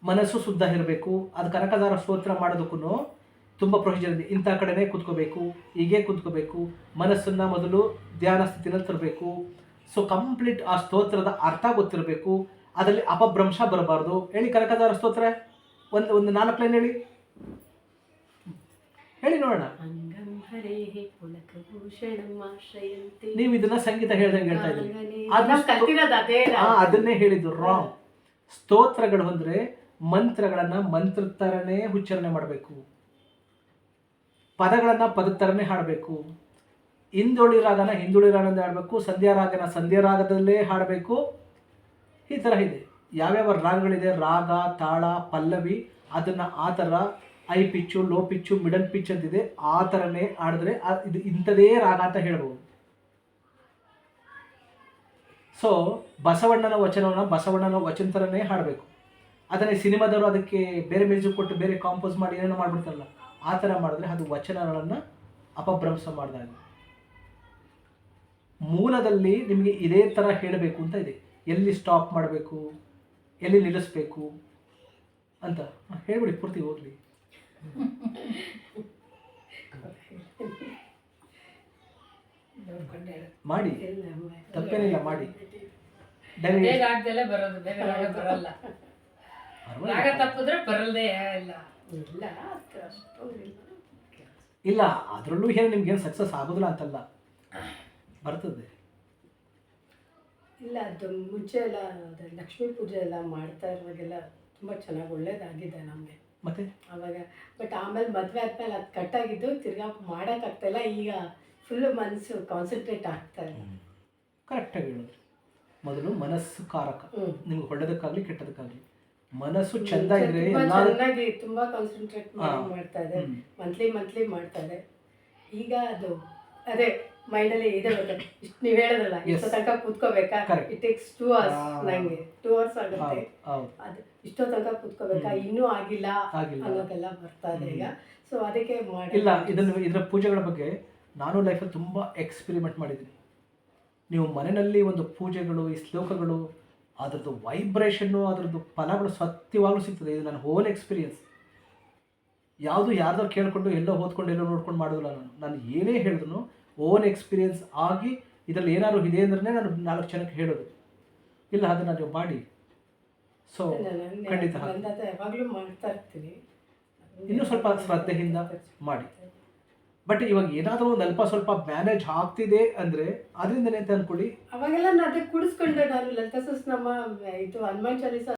ಮನಸ್ಸು ಶುದ್ಧ ಇರಬೇಕು. ಅದು ಕನಕದಾರ ಸ್ತೋತ್ರ ಮಾಡೋದಕ್ಕೂ ತುಂಬ ಪ್ರೊಸೀಜರ್ ಇದೆ. ಇಂಥ ಕಡೆನೇ ಕೂತ್ಕೋಬೇಕು, ಹೀಗೆ ಕೂತ್ಕೋಬೇಕು, ಮನಸ್ಸನ್ನು ಮೊದಲು ಧ್ಯಾನ ಸ್ಥಿತಿನಲ್ಲಿ ತರಬೇಕು. ಸೊ ಕಂಪ್ಲೀಟ್ ಆ ಸ್ತೋತ್ರದ ಅರ್ಥ ಗೊತ್ತಿರಬೇಕು, ಅದರಲ್ಲಿ ಅಪಭ್ರಂಶ ಬರಬಾರ್ದು. ಹೇಳಿ ಕನಕದಾರ ಸ್ತೋತ್ರ ಒಂದು 4 ಲೈನ್ ಹೇಳಿ ನೋಡೋಣ. ನೀವು ಇದನ್ನ ಸಂಗೀತ ಹೇಳ್ದಂಗೆ ಹೇಳ್ತಾ ಇದ್ದೀರಿ, ಅದನ್ನೇ ಹೇಳಿದ್ದು ರಾಂಗ್. ಸ್ತೋತ್ರಗಳು ಅಂದ್ರೆ ಮಂತ್ರಗಳನ್ನ ಮಂತ್ರ ತರನೇ ಉಚ್ಚಾರಣೆ ಮಾಡಬೇಕು, ಪದಗಳನ್ನ ಪದ ತರನೇ ಹಾಡಬೇಕು. ಹಿಂದುಳಿ ರಾಗನ ಹಿಂದುಳಿ ರಾಗದಿಂದ ಹಾಡಬೇಕು, ಸಂಧ್ಯಾ ರಾಗನ ಸಂಧ್ಯಾ ರಾಗದಲ್ಲೇ ಹಾಡಬೇಕು. ಈ ಥರ ಇದೆ. ಯಾವ್ಯಾವ ರಾಗಗಳಿದೆ, ರಾಗ, ತಾಳ, ಪಲ್ಲವಿ, ಅದನ್ನ ಆ ಥರ high pitch, low pitch, middle pitch ಅಂತಿದೆ, ಆ ಥರನೇ ಹಾಡಿದ್ರೆ ಇದು ಇಂಥದೇ ರಾಗ ಅಂತ ಹೇಳ್ಬೋದು. ಸೊ ಬಸವಣ್ಣನ ವಚನವನ್ನು ಬಸವಣ್ಣನ ವಚನ ಥರನೇ ಹಾಡಬೇಕು. ಅದನ್ನೇ ಸಿನಿಮಾದವರು ಅದಕ್ಕೆ ಬೇರೆ ಮ್ಯೂಸಿಕ್ ಕೊಟ್ಟು ಬೇರೆ ಕಾಂಪೋಸ್ ಮಾಡಿ ಏನೇನೋ ಮಾಡ್ಬಿಡ್ತಾರಲ್ಲ, ಆ ಥರ ಮಾಡಿದ್ರೆ ಅದು ವಚನಗಳನ್ನು ಅಪಭ್ರಂಶ ಮಾಡಿದಾಗ. ಮೂಲದಲ್ಲಿ ನಿಮಗೆ ಇದೇ ಥರ ಹೇಳಬೇಕು ಅಂತ ಇದೆ, ಎಲ್ಲಿ ಸ್ಟಾಪ್ ಮಾಡಬೇಕು, ಎಲ್ಲಿ ನಿಲ್ಲಿಸ್ಬೇಕು ಅಂತ ಹೇಳ್ಬಿಡಿ. ಪೂರ್ತಿ ಹೋಗ್ಲಿ ಮಾಡಿ, ತಪ್ಪೇನಿಲ್ಲ, ಮಾಡಿ. ಬರೋದು ಬೇರೆ ರಾಗ ಬರಲ್ಲ, ರಾಗ ತಪ್ಪಿದ್ರೆ ಬರಲ್ದೇ ಇಲ್ಲ. ಇಲ್ಲ ಅದರಲ್ಲೂ ಏನು ನಿಮ್ಗೇನು ಸಕ್ಸಸ್ ಆಗೋದಿಲ್ಲ ಅಂತಲ್ಲ, ಬರ್ತದೆ. ಇಲ್ಲ ಅದು ಮುಂಚೆ ಎಲ್ಲ ಅದೇ ಲಕ್ಷ್ಮೀ ಪೂಜೆ ಎಲ್ಲ ಮಾಡ್ತಾ ಇರುವಾಗೆಲ್ಲ ತುಂಬ ಚೆನ್ನಾಗಿ ಒಳ್ಳೇದಾಗಿದೆ ನಮಗೆ ಮತ್ತೆ ಅವಾಗ. ಬಟ್ ಆಮೇಲೆ ಮದುವೆ ಆದ್ಮೇಲೆ ಅದು ಕಟ್ಟಾಗಿದ್ದು ತಿರ್ಗಾ ಮಾಡೋಕ್ಕಾಗ್ತಾಯಿಲ್ಲ. ಈಗ ಫುಲ್ಲು ಮನಸ್ಸು ಕಾನ್ಸಂಟ್ರೇಟ್ ಆಗ್ತಾ ಇದೆ. ಕರೆಕ್ಟಾಗಿ ಹೇಳಿದ್ರಿ. ಮೊದಲು ಮನಸ್ಸು ಕಾರಕ, ಹ್ಮ್. ನಿಮ್ಗೆ ಒಳ್ಳೆದಕ್ಕಾಗಲಿ ಕೆಟ್ಟದಕ್ಕಾಗಲಿ ಮನಸ್ಸು ಚಂದ ಇದ್ರೆ ತುಂಬಾ ಎಲ್ಲ. ಚೆನ್ನಾಗಿ ತುಂಬಾ ಕಾನ್ಸಂಟ್ರೇಟ್ ಮಾಡ್ತಾ ಇದೆ. ಮಂತ್ಲಿ ಮಾಡ್ತಾ ಇದೆ. ಈಗ ಅದು ಅದೇ ಮೈಂಡಲ್ಲಿ ಇದೆ ಗೊತ್ತೆ, ಇಷ್ಟು ನೀವು ಹೇಳಿದ್ರಲ್ಲ ಇಷ್ಟೋ ತನಕ ಕೂತ್ಕೋಬೇಕಾ, Correct. It takes 2 hours. ನಂಗೆ 2 hours ಆಗುತ್ತೆ. ಹೌದು ಅದು ಇಷ್ಟೋ ತನಕ ಕೂತ್ಕೋಬೇಕಾ, ಇನ್ನೂ ಆಗಿಲ್ಲ ಆಗಿಲ್ಲ. ಅನ್ನೋದೆಲ್ಲ ಬರ್ತಾ ಇದೆ ಈಗ. ಸೊ ಅದಕ್ಕೆ ಇಲ್ಲ, ಇದರ ಪೂಜೆಗಳ ಬಗ್ಗೆ ನಾನು ಲೈಫಲ್ಲಿ ತುಂಬ ಎಕ್ಸ್ಪೆರಿಮೆಂಟ್ ಮಾಡಿದ್ದೀನಿ. ನೀವು ಮನೆಯಲ್ಲಿ ಒಂದು ಪೂಜೆಗಳು, ಈ ಶ್ಲೋಕಗಳು, ಅದರದ್ದು ವೈಬ್ರೇಷನ್ನು, ಅದರದ್ದು ಫಲಗಳು ಸತ್ಯವಾಗಲೂ ಸಿಗ್ತದೆ. ಇದು ನನ್ನ ಹೋಲ್ ಎಕ್ಸ್ಪೀರಿಯನ್ಸ್. ಯಾವುದು ಯಾರ್ದೋ ಕೇಳಿಕೊಂಡು ಎಲ್ಲೋ ಓದ್ಕೊಂಡು ಎಲ್ಲೋ ನೋಡ್ಕೊಂಡು ಮಾಡೋದಿಲ್ಲ. ನಾನು ಏನೇ ಹೇಳಿದ್ರು ಓನ್ ಎಕ್ಸ್ಪೀರಿಯನ್ಸ್ ಆಗಿ ಇದರಲ್ಲಿ ಏನಾದ್ರು ಇದೆ ಅಂದ್ರೆ ನಾನು 4 ಜನಕ್ಕೆ ಹೇಳೋದು. ಇಲ್ಲ ಅದನ್ನು ನೀವು ಮಾಡಿ. ಸೊ ಖಂಡಿತ ಯಾವಾಗಲೂ ಮಾಡ್ತಾ ಇರ್ತೀನಿ. ಇನ್ನೂ ಸ್ವಲ್ಪ ಶ್ರದ್ಧೆಯಿಂದ ಮಾಡಿ. ಬಟ್ ಇವಾಗ ಏನಾದರೂ ಒಂದು ಅಲ್ಪ ಸ್ವಲ್ಪ ಮ್ಯಾನೇಜ್ ಆಗ್ತಿದೆ ಅಂದರೆ ಅದರಿಂದನೇ ಅಂತ ಅಂದ್ಕೊಳ್ಳಿ. ಅವಾಗೆಲ್ಲ ನಾನು ಅದಕ್ಕೆ ಕುಡಿಸ್ಕೊಂಡೆ. ನಾನು ಲಲಿತಾ ಸಹಸ್ರನಾಮ ಇದು ಹನುಮಾನ್ ಚಾಲೀಸ